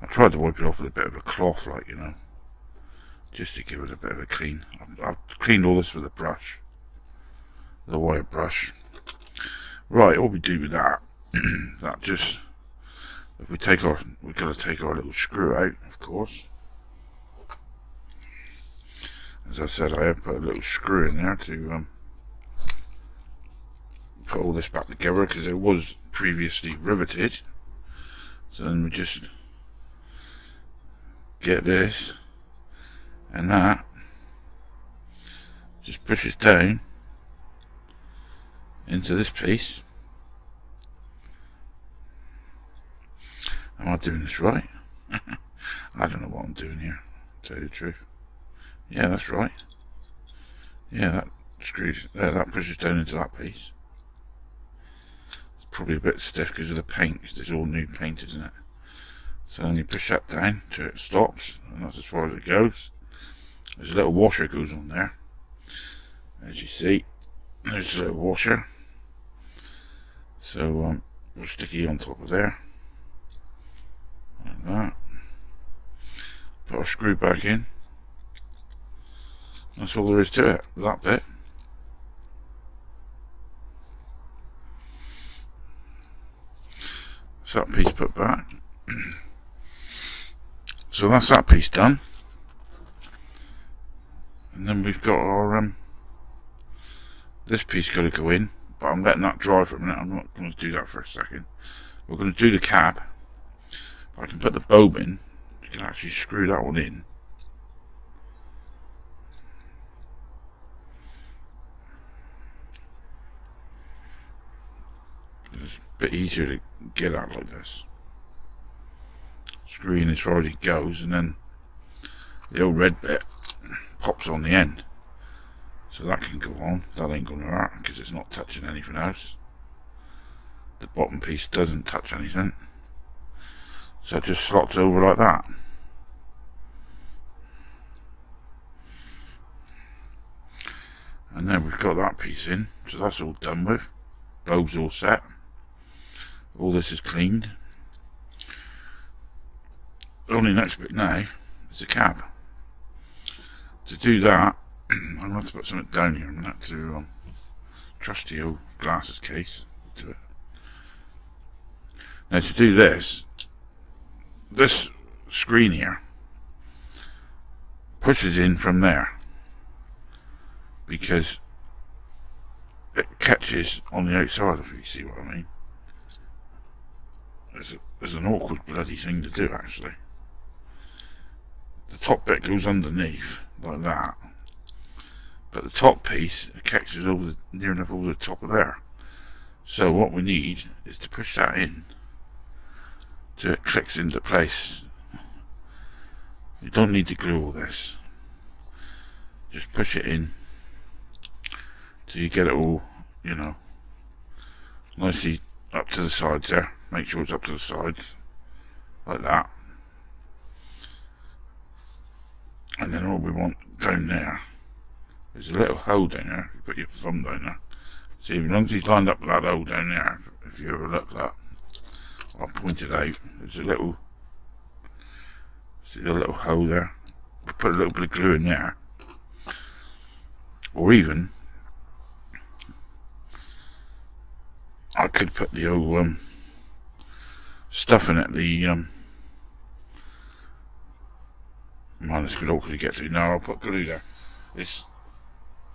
I tried to wipe it off with a bit of a cloth, like, you know, just to give it a bit of a clean. I've cleaned all this with a brush, the wire brush. Right, all we do with that, that just, if we take our, we've got to take our little screw out, of course. As I said, I have put a little screw in there to put all this back together, because it was previously riveted. So then we just get this and that, just pushes down into this piece. Am I doing this right? I don't know what I'm doing here, to tell you the truth. Yeah, that's right. Yeah, that screws there, that pushes down into that piece. It's probably a bit stiff because of the paint, because it's all new painted in it. So then you push that down till it stops, and that's as far as it goes. There's a little washer goes on there, as you see. There's a little washer. So we'll stick it on top of there, like that. Put our screw back in. That's all there is to it, that bit. So that piece put back. So that's that piece done. And then we've got our this piece got to go in, but I'm letting that dry for a minute. I'm not going to do that for a second. We're going to do the cab. I can put the bulb in. You can actually screw that one in. It's a bit easier to get out like this. Screw in as far as it goes, and then the old red bit pops on the end. So that can go on. That ain't going to hurt because it's not touching anything else. The bottom piece doesn't touch anything. So it just slots over like that. And then we've got that piece in. So that's all done with. Bulb's all set. All this is cleaned. The only next bit now is the cab. To do that, I'm going to have to put something down here. I'm going to have to trusty old glasses case to it. Now to do this screen here pushes in from there because it catches on the outside, if you see what I mean. There's an awkward bloody thing to do, actually. The top bit goes underneath like that, but the top piece catches over near enough over the top of there. So what we need is to push that in till it clicks into place. You don't need to glue all this. Just push it in till you get it all, you know, nicely up to the sides there. Make sure it's up to the sides, like that. And then all we want down there is a little hole down there. You put your thumb down there. See, as long as he's lined up with that hole down there, if you ever look at that, I'll point it out. There's a little, see the little hole there? Put a little bit of glue in there. Or even, I could put the old stuff in it, the man, it's a bit awkward to get to. No, I'll put glue there. It's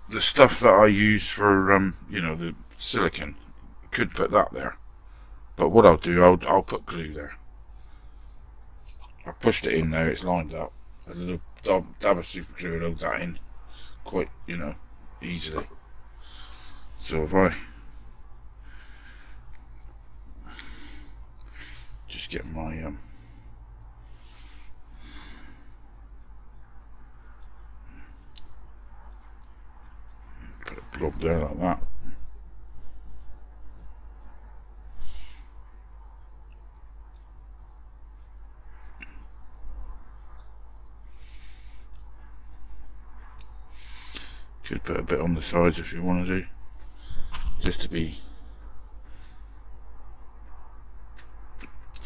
the stuff that I use for you know, the silicone. Could put that there, but what I'll do, I'll put glue there. I pushed it in there, it's lined up. A little dab of super glue and hold that in quite, you know, easily. So if I just get my put a blob there like that. Could put a bit on the sides if you want to do, just to be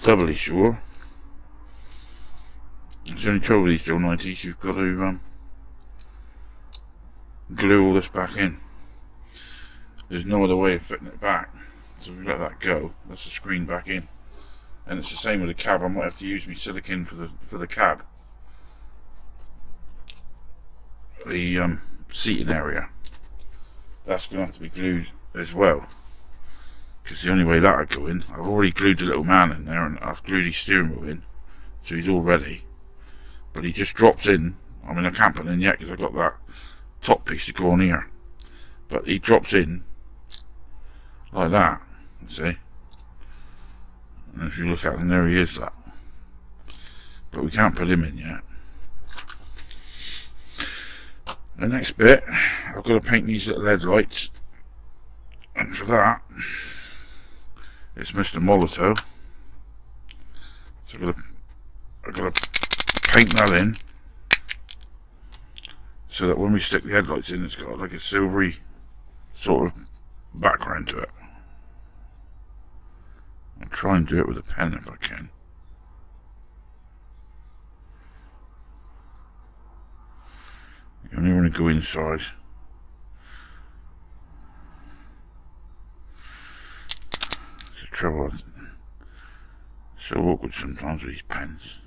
doubly sure. It's the only trouble with these drill 90s, you've got to glue all this back in. There's no other way of putting it back, so if we let that go, that's the screen back in. And it's the same with the cab. I might have to use my silicone for the cab. The seating area, that's going to have to be glued as well, because the only way that would go in, I've already glued the little man in there, and I've glued his steering wheel in, so he's all ready, but he just drops in. I mean, I can't put him in yet because I've got that top piece to go on here, but he drops in like that, see, and if you look at him, there he is, that, but we can't put him in yet. The next bit, I've got to paint these little headlights, and for that, it's Mr. Molotov. So I've got to paint that in, so that when we stick the headlights in, it's got like a silvery sort of background to it. I'll try and do it with a pen if I can. You only want to go inside. It's the trouble. It's so awkward sometimes with these pens.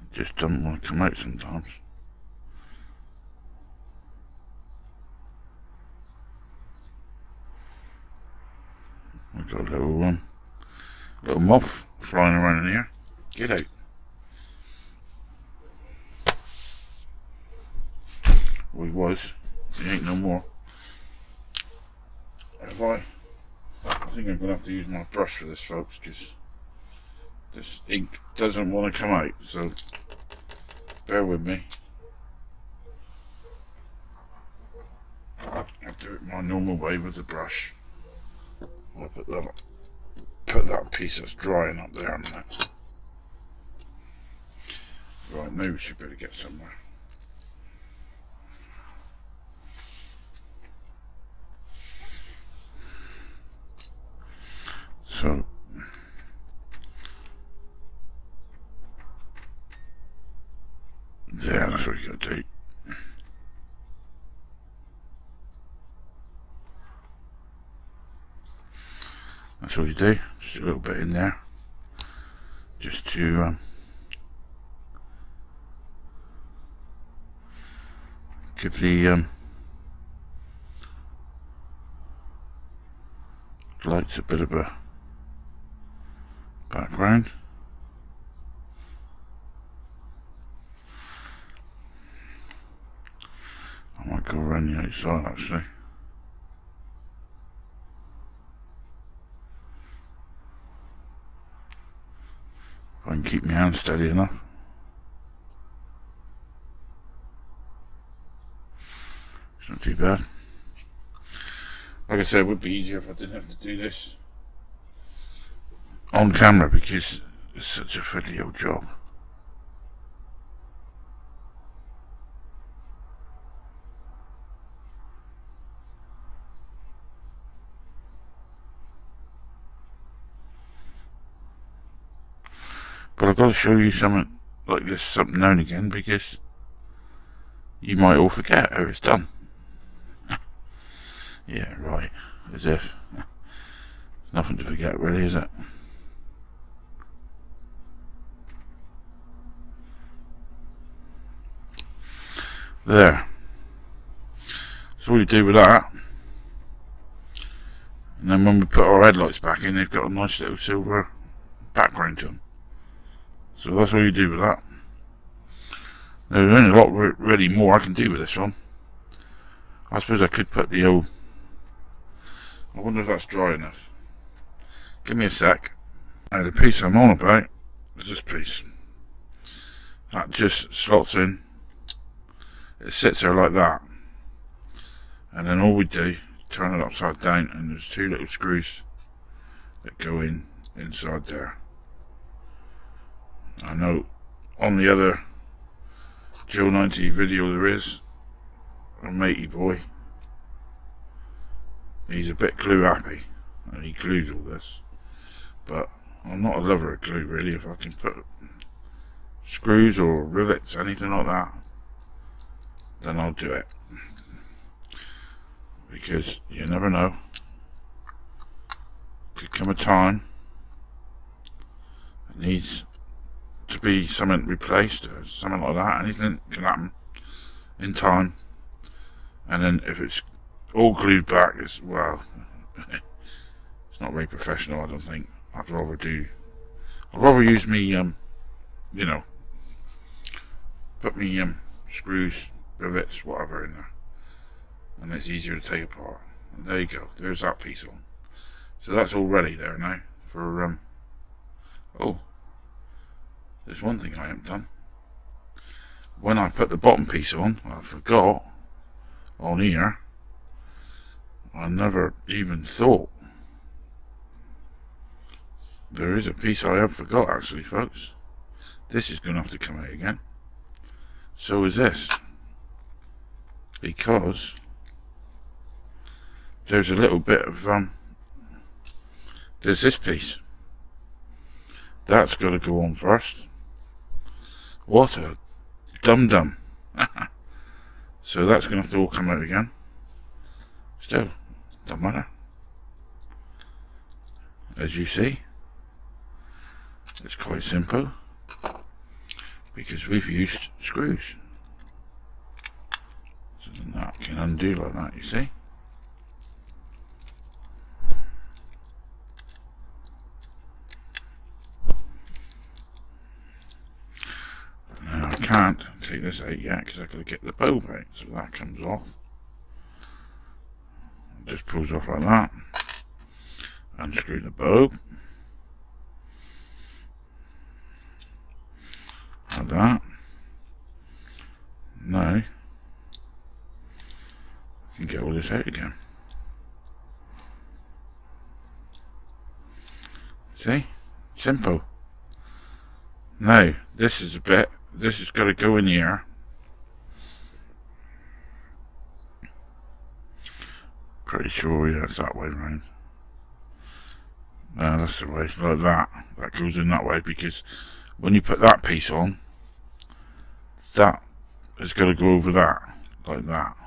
It just doesn't want to come out sometimes. We've got a little moth flying around in here. Get out. Well, he was. He ain't no more. I think I'm going to have to use my brush for this, folks, because this ink doesn't want to come out, so bear with me. I'll do it my normal way with the brush. I'll put that piece that's drying up there on that. Right, now we should be able to get somewhere. So there, that's what you got to do. That's all you do, just a little bit in there, just to give the lights a bit of a background. I might go around the outside actually. If I can keep my hand steady enough. It's not too bad. Like I said, it would be easier if I didn't have to do this on camera because it's such a fiddly old job. But I've got to show you something like this something now and again because you might all forget how it's done. Yeah, right. As if. Nothing to forget really, is it? There. So all you do with that, and then when we put our headlights back in, they've got a nice little silver background to them. So that's all you do with that. Now, there's only a lot really more I can do with this one. I suppose I could put the old... I wonder if that's dry enough. Give me a sec. Now the piece I'm on about is this piece. That just slots in. It sits there like that. And then all we do, turn it upside down, and there's two little screws that go in inside there. I know on the other Joe 90 video there is a matey boy. He's a bit glue happy and he glues all this, but I'm not a lover of glue really. If I can put screws or rivets, anything like that, then I'll do it, because you never know, could come a time it needs to be something replaced or something like that. Anything can happen in time, and then if it's all glued back, it's, well, it's not very professional, I don't think. I'd rather use me, you know, put me screws, rivets, whatever in there, and it's easier to take apart. And there you go, there's that piece on. So that's all ready there now for oh, there's one thing I haven't done. When I put the bottom piece on, I forgot on here, I never even thought. There is a piece I have forgot actually, folks. This is going to have to come out again. So is this. Because there's a little bit of, there's this piece. That's got to go on first. What a dum-dum. So that's going to have to all come out again. Still, don't matter. As you see, it's quite simple, because we've used screws. So then that can undo like that, you see. Now I can't take this out yet because I've got to get the bulb out, so that comes off. It just pulls off like that. Unscrew the bulb. Like that. Now I can get all this out again. See? Simple. Now this is a bit, this has got to go in here. Pretty sure, yeah, it's that way round. No, that's the way, like that. That goes in that way, because when you put that piece on, that has got to go over that, like that.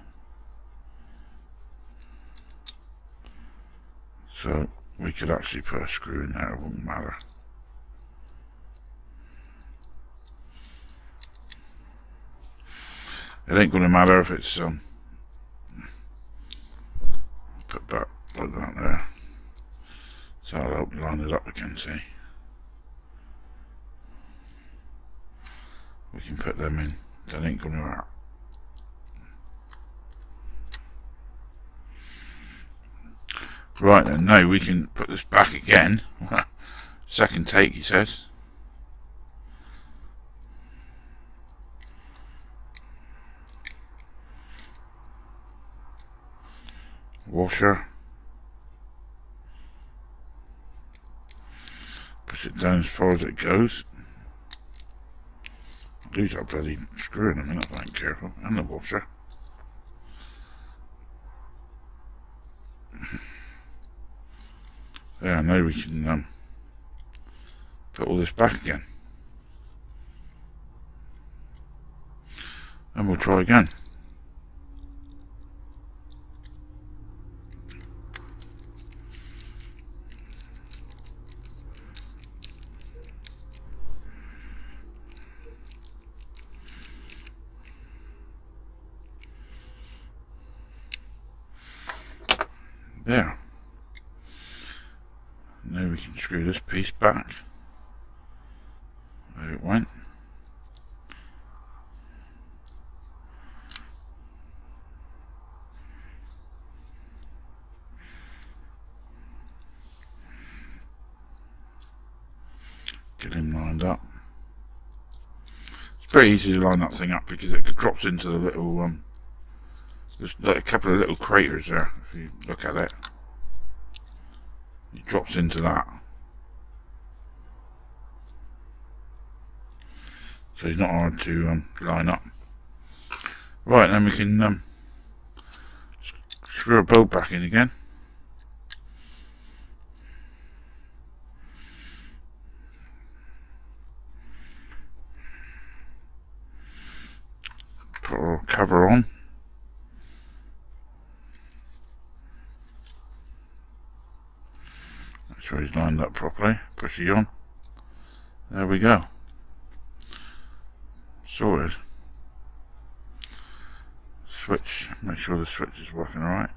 So we could actually put a screw in there, it wouldn't matter. It ain't going to matter if it's put back like that there. So I'll help line it up again, see. We can put them in, that ain't going to hurt. Right then, now we can put this back again. Second take, he says. Washer, push it down as far as it goes. Lose that bloody screw in a minute if I ain't careful, and the washer. There, now we can put all this back again. And we'll try again. There. Now we can screw this piece back. There it went. Get him lined up. It's pretty easy to line that thing up because it drops into the little there's like a couple of little craters there if you look at it. It drops into that. So it's not hard to line up. Right, then we can screw a bolt back in again. Put our cover on. Make sure he's lined up properly. Push it on. There we go. Sorted. Switch. Make sure the switch is working alright.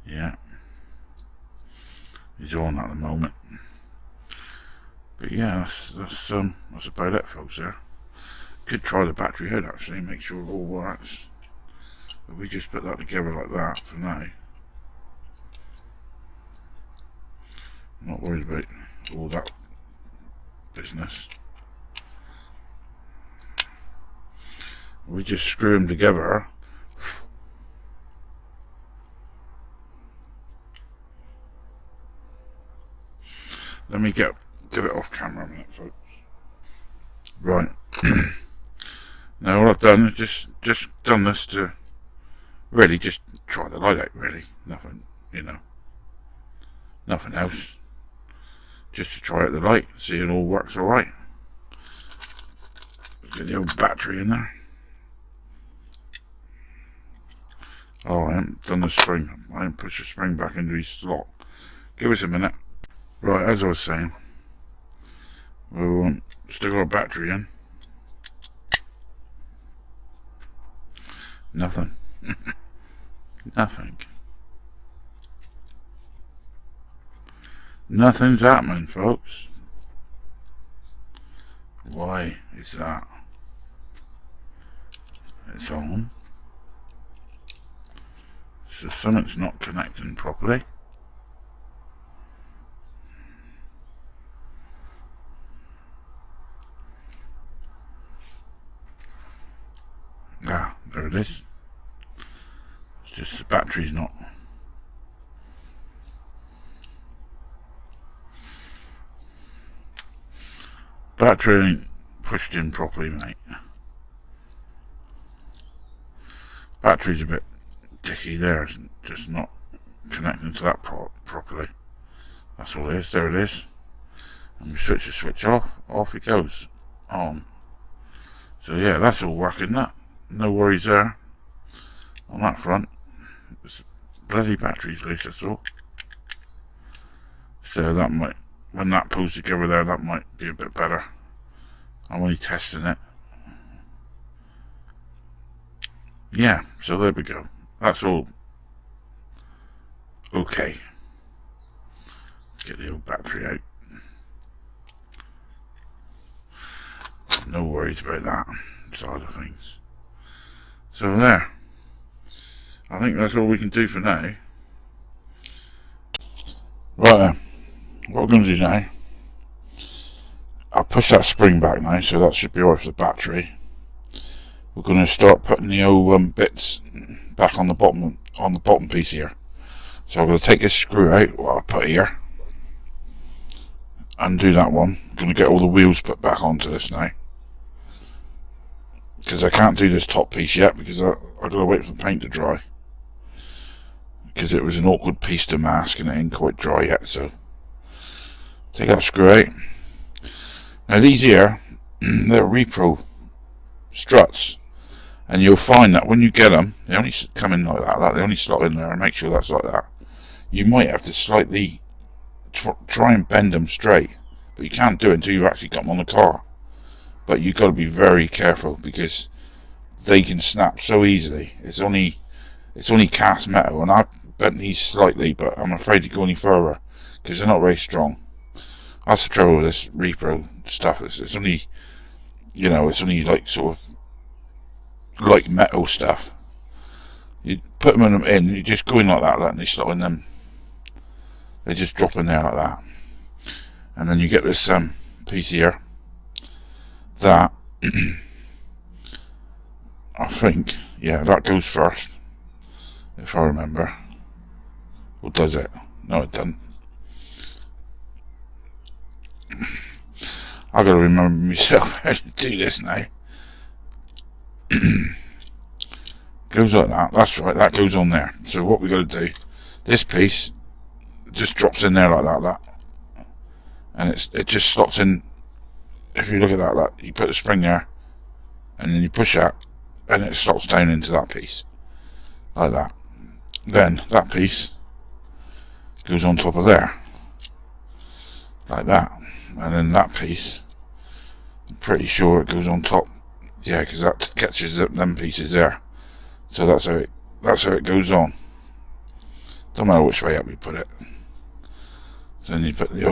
Yeah. He's on at the moment. But yeah, that's about it, folks. There. Could try the battery out actually, make sure it all works. But we just put that together like that for now. I'm not worried about all that business. We just screw them together. Let me do it off camera a minute, folks. Right. Now all I've done is just done this to really just try the light out, really. Nothing, you know, nothing else. Just to try out the light, see it all works alright. Get the old battery in there. Oh, I haven't done the spring. I haven't pushed the spring back into his slot. Give us a minute. Right, as I was saying, we'll stick our battery in. Nothing. Nothing. Nothing's happening, folks. Why is that? It's on. So something's not connecting properly. Ah, there it is. It's just the battery's not. Battery ain't pushed in properly, mate. Battery's a bit dicky there, it's just not connecting to that properly. That's all it is. There it is. And we switch the switch off it goes. On. So yeah, that's all working. That no worries there on that front. This bloody battery's loose, that's all. So that might, when that pulls together there, that might be a bit better. I'm only testing it. Yeah, so there we go. That's all okay. Get the old battery out. No worries about that side of things. So there. I think that's all we can do for now. Right then. What we're going to do now, I'll push that spring back now, so that should be alright for the battery. We're going to start putting the old bits back on the bottom piece here. So I'm going to take this screw out, what I put here, undo that one. I'm going to get all the wheels put back onto this now, because I can't do this top piece yet because I've got to wait for the paint to dry, because it was an awkward piece to mask and it ain't quite dry yet. So take that screw out. Now these here, they're Repro struts, and you'll find that when you get them, they only come in like that, they only slot in there, and make sure that's like that. You might have to slightly try and bend them straight, but you can't do it until you've actually got them on the car. But you've got to be very careful because they can snap so easily. It's only cast metal, and I bent these slightly, but I'm afraid to go any further because they're not very strong. That's the trouble with this Repro stuff. It's only, you know, it's only like sort of like metal stuff. You put them in, you just go in like that, and they slot in them. They just drop in there like that, and then you get this piece here. That I think, yeah, that goes first, if I remember. Or does it? No, it doesn't. I gotta remember myself how to do this now. Goes like that. That's right. That goes on there. So what we got to do? This piece just drops in there like that, and it just slots in. If you look at that, you put the spring there, and then you push that, and it slots down into that piece, like that. Then that piece goes on top of there, like that, and then that piece, I'm pretty sure it goes on top, yeah, because that catches them pieces there. So that's how it goes on. Don't matter which way up you put it. So then you put the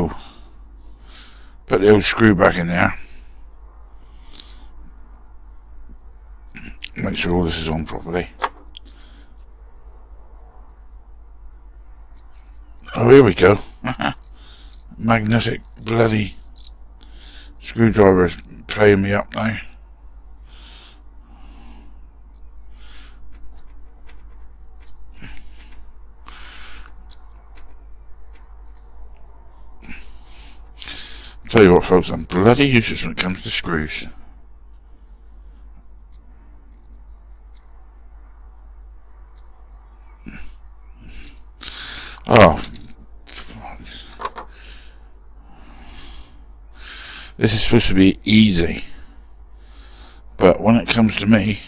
old screw back in there. Make sure all this is on properly. Oh, here we go. Magnetic bloody screwdriver's playing me up now. Tell you what, folks, I'm bloody useless when it comes to screws. Oh, this is supposed to be easy, but when it comes to me,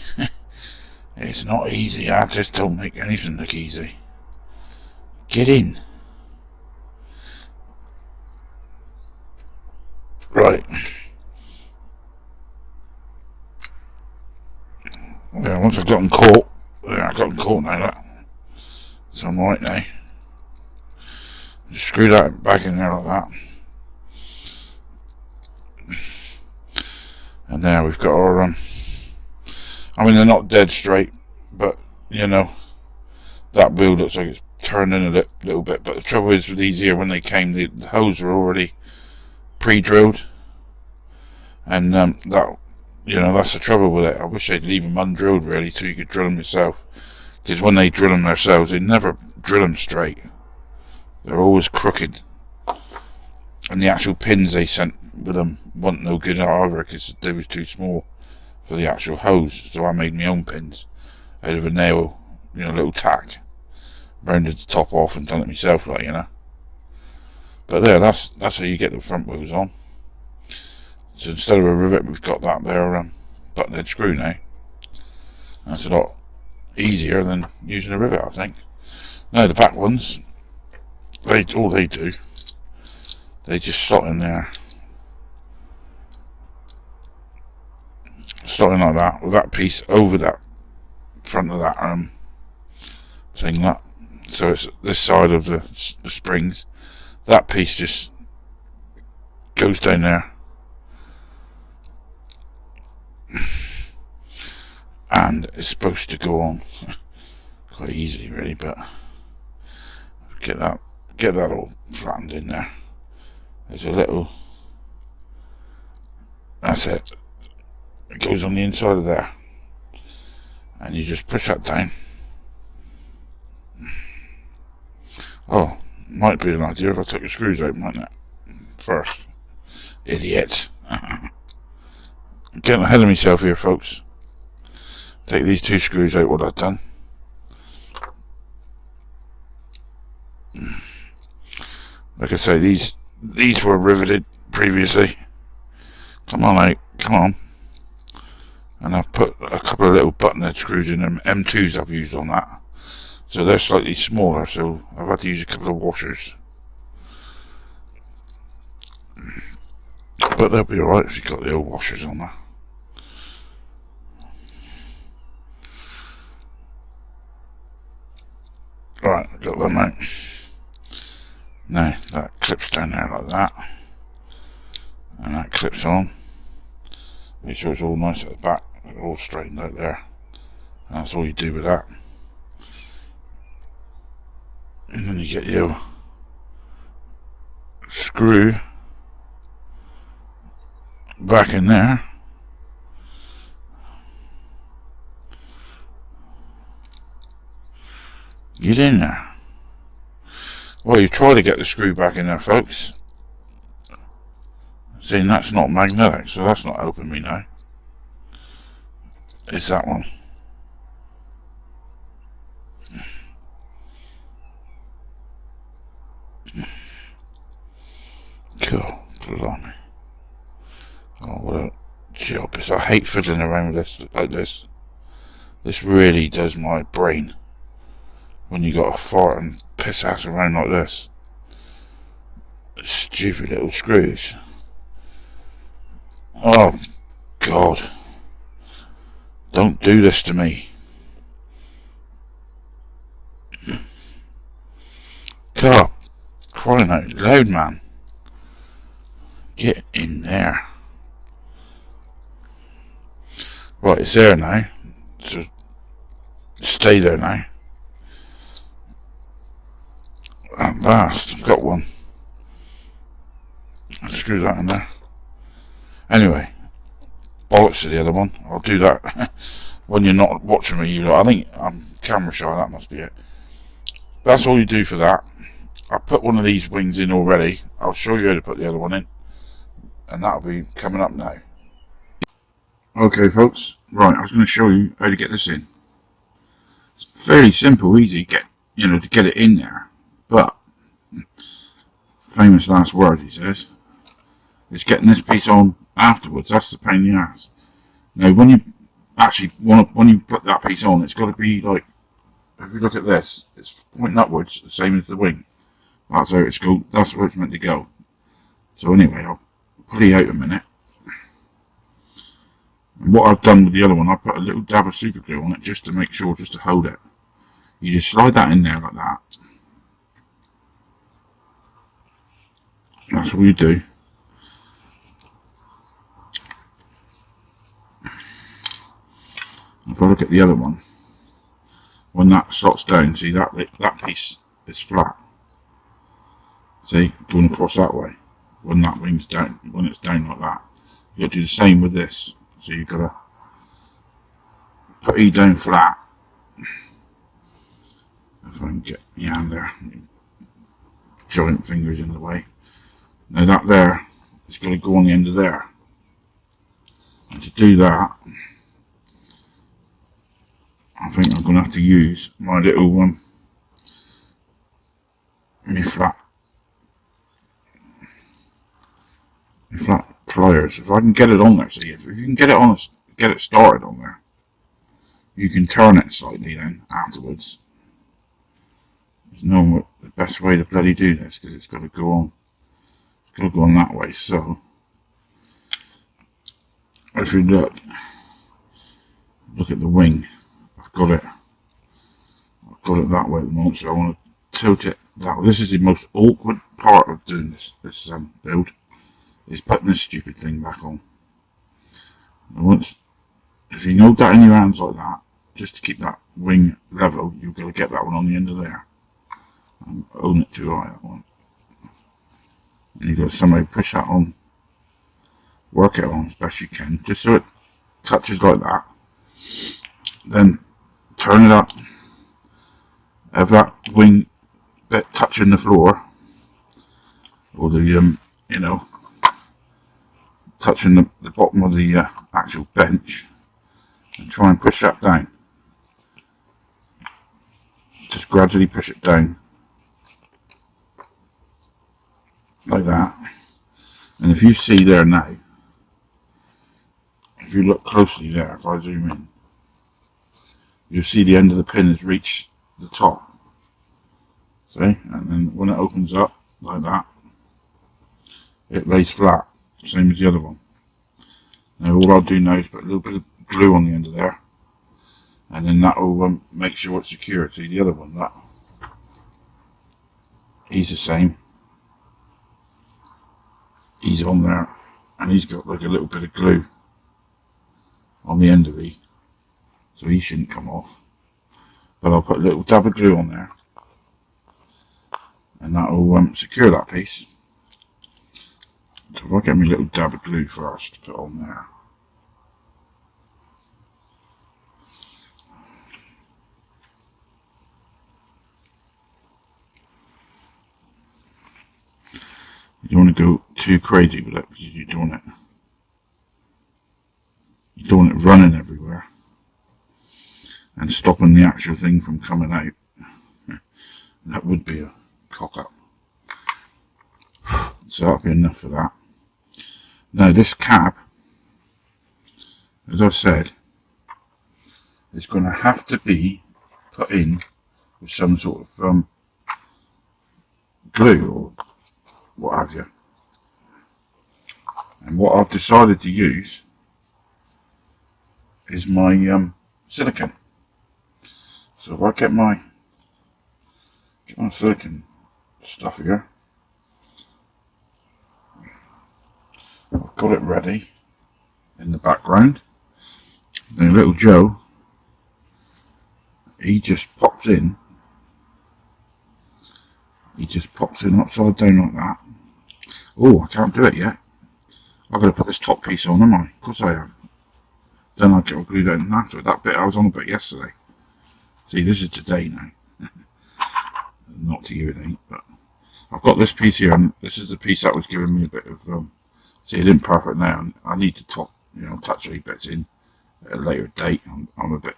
it's not easy. I just don't make anything look easy. Get in. Right. Yeah, once I've gotten caught, yeah, I've gotten caught now, that. So I'm right now. Just screw that back in there like that. And there we've got our, I mean, they're not dead straight, but, you know, that wheel looks like it's turned in a little bit. But the trouble is with these here, when they came, the holes were already pre-drilled, and that, you know, that's the trouble with it. I wish they'd leave them undrilled really, so you could drill them yourself, because when they drill them themselves, they never drill them straight. They're always crooked, and the actual pins they sent with them weren't no good either, because they was too small for the actual hose. So I made my own pins out of a nail, you know, little tack, rounded the top off and done it myself, like, you know. But there, that's how you get the front wheels on. So instead of a rivet, we've got that there button-head screw now. That's a lot easier than using a rivet, I think. Now the back ones, all they do, they just slot in there, slot in like that, with that piece over that front of that thing. That, so it's this side of the springs. That piece just goes down there, and it's supposed to go on quite easily, really. But get that all flattened in there. There's a little. That's it. It goes on the inside of there, and you just push that down. Oh, might be an idea if I took the screws out, mightn't it? first. Idiot. I'm getting ahead of myself here, folks. Take these 2 screws out, what I've done. Like I say, these were riveted previously. Come on out, come on. And I've put a couple of little button head screws in them, M2s I've used on that. So they're slightly smaller, so I've had to use a couple of washers. But they'll be alright if you've got the old washers on there. Right, I've got them out. Now that clips down there like that. And that clips on. Make sure it's all nice at the back, all straightened out there. And that's all you do with that. And then you get your screw back in there. Get in there. Well, you try to get the screw back in there, folks. See, that's not magnetic, so that's not helping me now. It's that one. Cool. Put it on me. Oh, what a job. I hate fiddling around with this like this. This really does my brain. When you got to fart and piss ass around like this. Stupid little screws. Oh, God. Don't do this to me. God, crying out loud, man. Get in there. Right, it's there now. So, stay there now. At last, I've got one. I'll screw that in there. Anyway, bollocks to the other one. I'll do that when you're not watching me. I think I'm camera shy, that must be it. That's all you do for that. I put one of these wings in already. I'll show you how to put the other one in. And that'll be coming up now. Okay, folks. Right, I was going to show you how to get this in. It's fairly simple, easy to get it in there. But, famous last words, he says, is getting this piece on afterwards. That's the pain in the ass. Now, when you actually when you put that piece on, it's got to be like, if you look at this, it's pointing upwards, the same as the wing. That's how it's go. That's where it's meant to go. So anyway, I'll pull it out a minute. And what I've done with the other one, I put a little dab of super glue on it just to make sure, just to hold it. You just slide that in there like that. That's all you do. If I look at the other one, when that slots down, see that piece is flat. See, going across that way. When that wing's down, when it's down like that, you got to do the same with this. So you've got to put E down flat. If I can get my hand there, giant fingers in the way. Now that there, it's got to go on the end of there. And to do that, I think I'm going to have to use my little my flat pliers. If I can get it on there, see, if you can get it started on there, you can turn it slightly then afterwards. There's no the best way to bloody do this because it's got to go on. It's got to go on that way. So if you look at the wing, I've got it that way at the moment. So I want to tilt it that way. This is the most awkward part of doing this build. Is putting this stupid thing back on. And if you hold that in your hands like that, just to keep that wing level, you've got to get that one on the end of there. And own it too high, that one. And you've got to somehow push that on, work it on as best you can, just so it touches like that. Then turn it up, have that wing bit touching the floor, or the you know, touching the bottom of the actual bench, and try and push that down. Just gradually push it down like that. And if you see there now, if you look closely there, if I zoom in, you'll see the end of the pin has reached the top. See? And then when it opens up like that, it lays flat, same as the other one. Now all I'll do now is put a little bit of glue on the end of there, and then that will make sure it's secure. See the other one, that he's the same. He's on there, and he's got like a little bit of glue on the end of it, so he shouldn't come off. But I'll put a little dab of glue on there, and that will secure that piece. So if I get me a little dab of glue first to put on there. You don't want to go too crazy with it, because you don't want it running everywhere and stopping the actual thing from coming out. That would be a cock up. So that'll be enough for that. Now this cab, as I said, is going to have to be put in with some sort of glue or what have you. And what I've decided to use is my silicone. So if I get my silicone stuff here, I've got it ready in the background. Then little Joe, he just pops in. He just pops in upside down like that. Oh, I can't do it yet. I've got to put this top piece on, am I? Of course I have. Then I'll get all glued down after it. That bit I was on about yesterday. See, this is today now. Not to you it ain't, but I've got this piece here, and this is the piece that was giving me a bit of see, it isn't perfect now, and I need to touch these bits in at a later date. I'm a bit,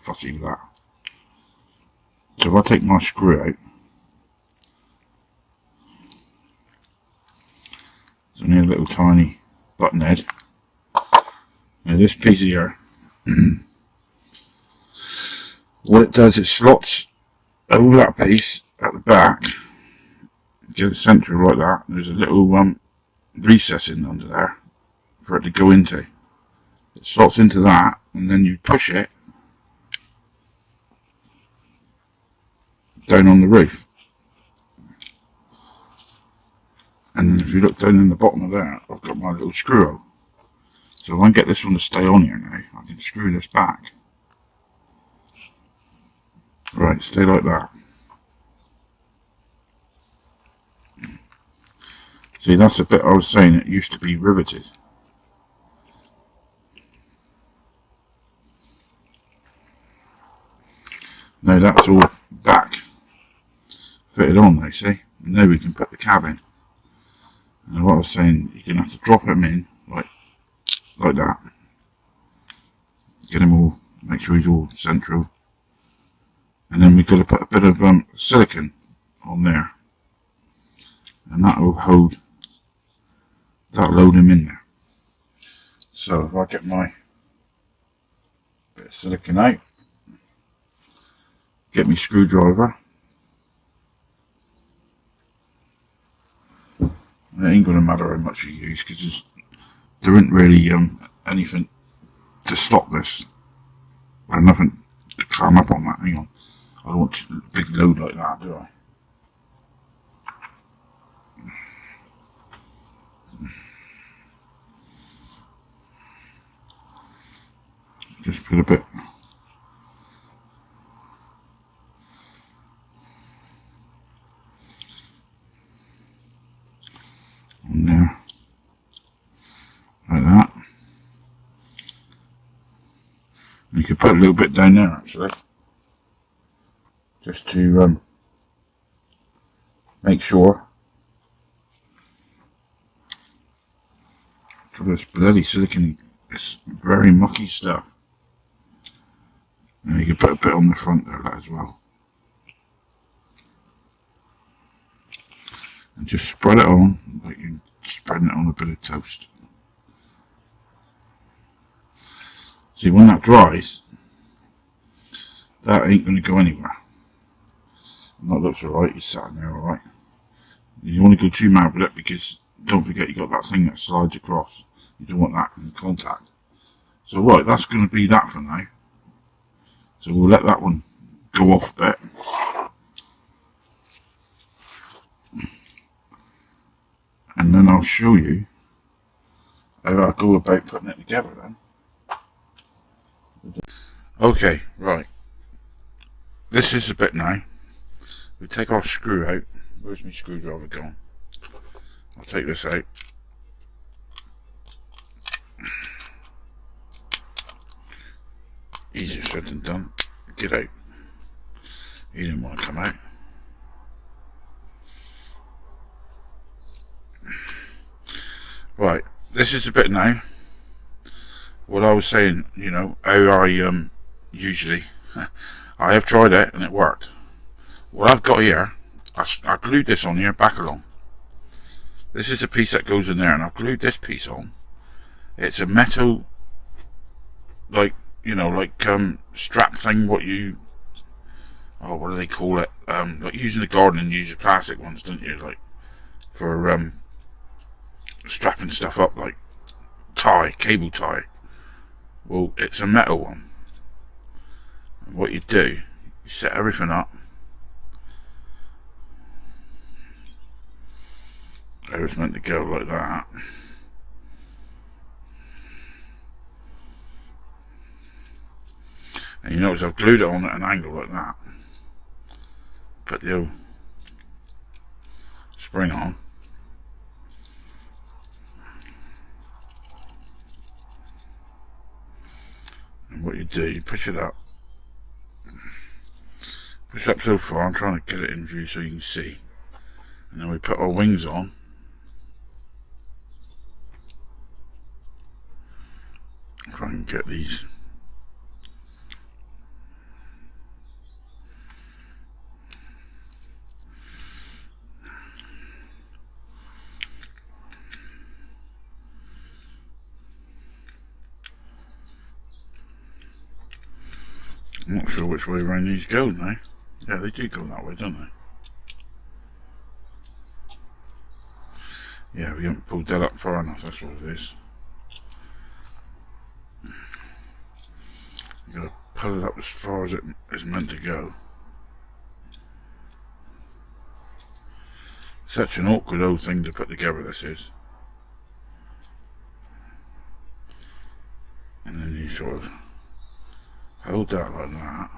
fussy with that. So if I take my screw out, it's only a little tiny button head. Now this piece here, what it does, it slots over that piece at the back, get it central like that. There's a little recess in under there for it to go into. It slots into that, and then you push it down on the roof. And if you look down in the bottom of there, I've got my little screw hole. So if I can get this one to stay on here now, I can screw this back. Right, stay like that. See, that's the bit I was saying, it used to be riveted. Now that's all back fitted on now, see? Now we can put the cab in. And what I was saying, you're going to have to drop them in like that. Get him all, make sure he's all central. And then we've got to put a bit of silicone on there. And that will hold him in there. So if I get my bit of silicone out, get my screwdriver. It ain't going to matter how much you use, because there isn't really anything to stop this. There's nothing to climb up on that. Hang on, I don't want a big load like that, do I? Just put a bit on there, like that. You could put a little bit down there actually, just to make sure Look at this bloody silicone. It's very mucky stuff. And you can put a bit on the front there that as well. And just spread it on like you're spreading it on a bit of toast. See, when that dries, that ain't going to go anywhere. And that looks alright, it's sat in there alright. You don't want to go too mad with it because don't forget you got that thing that slides across. You don't want that in contact. So right, that's going to be that for now. So we'll let that one go off a bit. And then I'll show you how I go about putting it together then. Okay, right. This is the bit now. We take our screw out. Where's my screwdriver gone? I'll take this out. Easier said than done. Get out. He didn't want to come out. Right, this is the bit now. What I was saying, you know, how I usually, I have tried it and it worked. What I've got here, I glued this on here back along. This is the piece that goes in there, and I've glued this piece on. It's a metal, like, you know, like strap thing. What you, oh, what do they call it? Like using the garden and use the plastic ones, don't you? Like for strapping stuff up, like tie, cable tie. Well, it's a metal one. And what you do, you set everything up. How it's meant to go like that. And you notice I've glued it on at an angle like that. Put the old spring on. And what you do, you push it up. Push it up so far, I'm trying to get it in view so you can see. And then we put our wings on. If I can get these. I'm not sure which way around these go now. Yeah, they do go that way, don't they? Yeah, we haven't pulled that up far enough, that's what it is. You gotta pull it up as far as it is meant to go. Such an awkward old thing to put together, this is. And then you sort of hold that like that.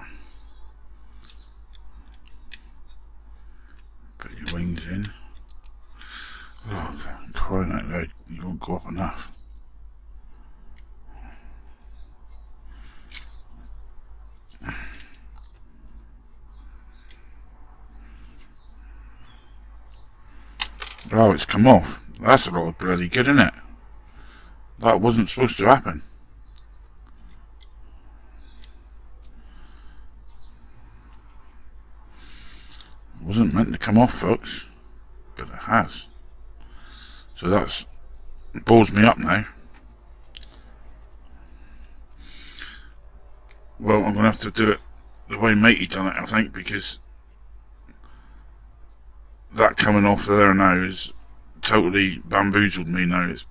Put your wings in. Oh, crying out loud, you won't go up enough. Oh, it's come off. That's a lot of bloody good, isn't it? That wasn't supposed to happen. It wasn't meant to come off, folks, but it has. So that's balls me up now. Well, I'm going to have to do it the way matey done it, I think, because that coming off there now is totally bamboozled me now. It's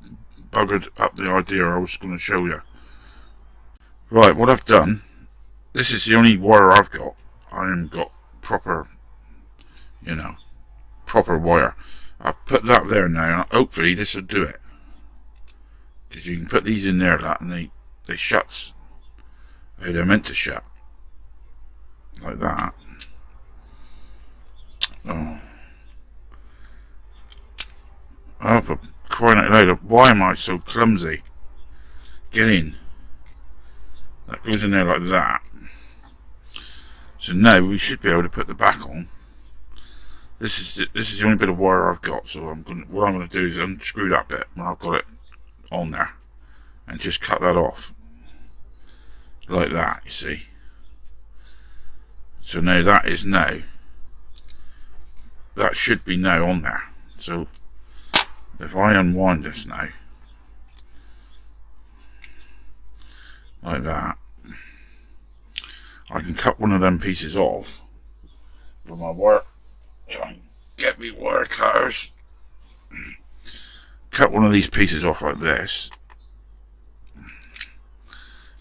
buggered up the idea I was going to show you. Right, what I've done, this is the only wire I've got. I haven't got proper, you know, proper wire. I've put that there now, and hopefully this will do it. Because you can put these in there, that, and they shuts how they're meant to shut. Like that. Oh, for crying out loud, why am I so clumsy? Get in. That goes in there like that. So now we should be able to put the back on. This is the only bit of wire I've got, so what I'm gonna do is unscrew that bit when I've got it on there and just cut that off like that, you see. So now that is now, that should be now on there. So if I unwind this now like that, I can cut one of them pieces off with my wire. If I can get me wire cutters, cut one of these pieces off like this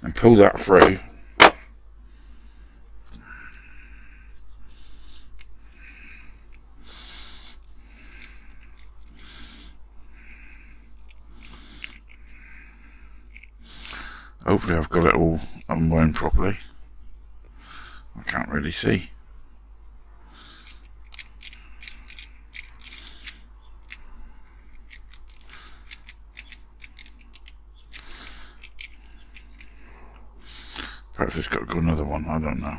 and pull that through. Hopefully I've got it all unwound properly. I can't really see. Perhaps it's got to go another one, I don't know.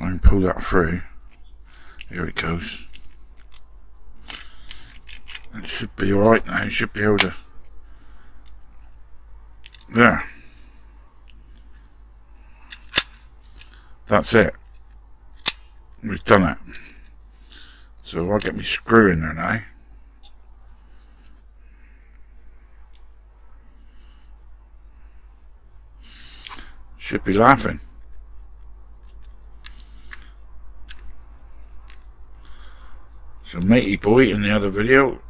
I can pull that through. Here it goes. It should be alright now. You should be able to. There. That's it. We've done it. So I'll get my screw in there now. Should be laughing. So matey boy in the other video,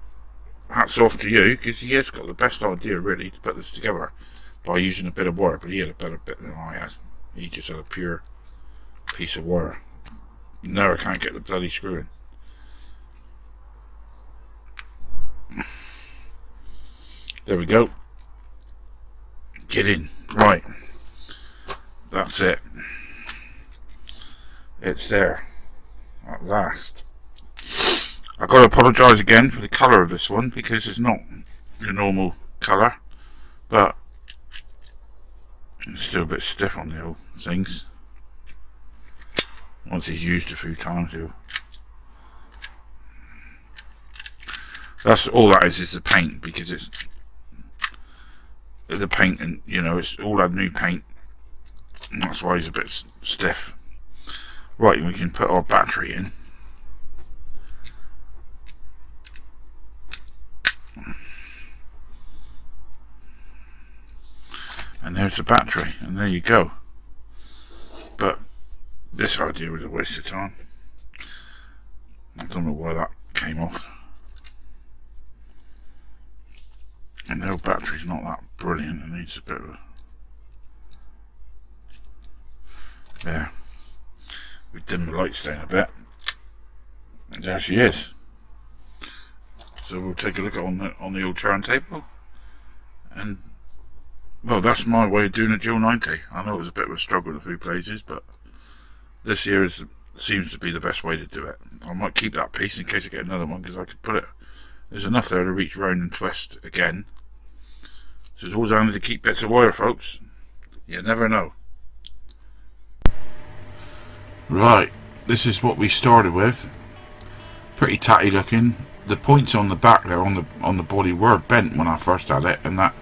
hats off to you, because he has got the best idea really to put this together by using a bit of wire, but he had a better bit than I had. He just had a pure piece of wire. No, I can't get the bloody screw in. There we go. Get in. Right. That's it. It's there. At last. I've got to apologise again for the colour of this one, because it's not the normal colour, but it's still a bit stiff on the old things. Once he's used a few times, that's all that is the paint, because it's the paint, and you know, it's all had new paint, and that's why he's a bit stiff. Right, we can put our battery in. And there's the battery, and there you go. But this idea was a waste of time. I don't know why that came off. And the old battery's not that brilliant, it needs a bit of a... There. We dimmed the lights down a bit. And there she is. So we'll take a look at on the old turntable. And well, that's my way of doing a Joe 90. I know it was a bit of a struggle in a few places, but this here seems to be the best way to do it. I might keep that piece in case I get another one, because I could put it, there's enough there to reach round and twist again. So it's always handy to keep bits of wire, folks. You never know. Right, this is what we started with. Pretty tatty looking. The points on the back there on the body were bent when I first had it, and that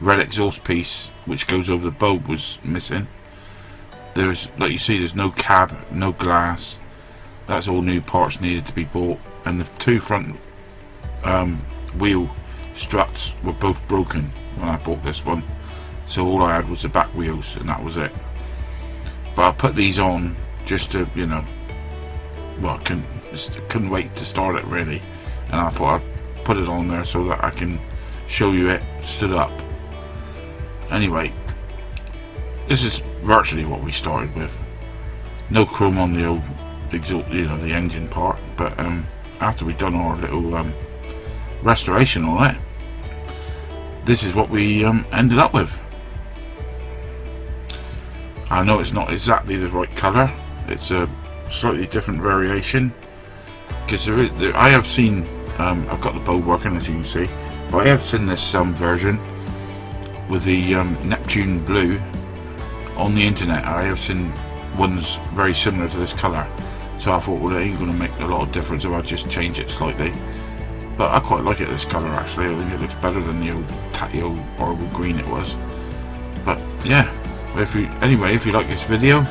red exhaust piece which goes over the bulb was missing. There's, like you see, there's no cab, no glass. That's all new parts needed to be bought, and the two front wheel struts were both broken when I bought this one, so all I had was the back wheels, and that was it. But I put these on just to, you know, well, couldn't wait to start it really, and I thought I'd put it on there so that I can show you it stood up. Anyway, this is virtually what we started with. No chrome on the old exhaust, you know, the engine part, but after we've done our little restoration on it, this is what we ended up with. I know it's not exactly the right colour, it's a slightly different variation, because I have seen, I've got the bulb working as you can see, but I have seen this version with the Neptune blue on the internet. I have seen ones very similar to this colour, so I thought, well, it ain't going to make a lot of difference if I just change it slightly. But I quite like it, this colour actually. I think it looks better than the old tatty old horrible green it was. But yeah, if you like this video,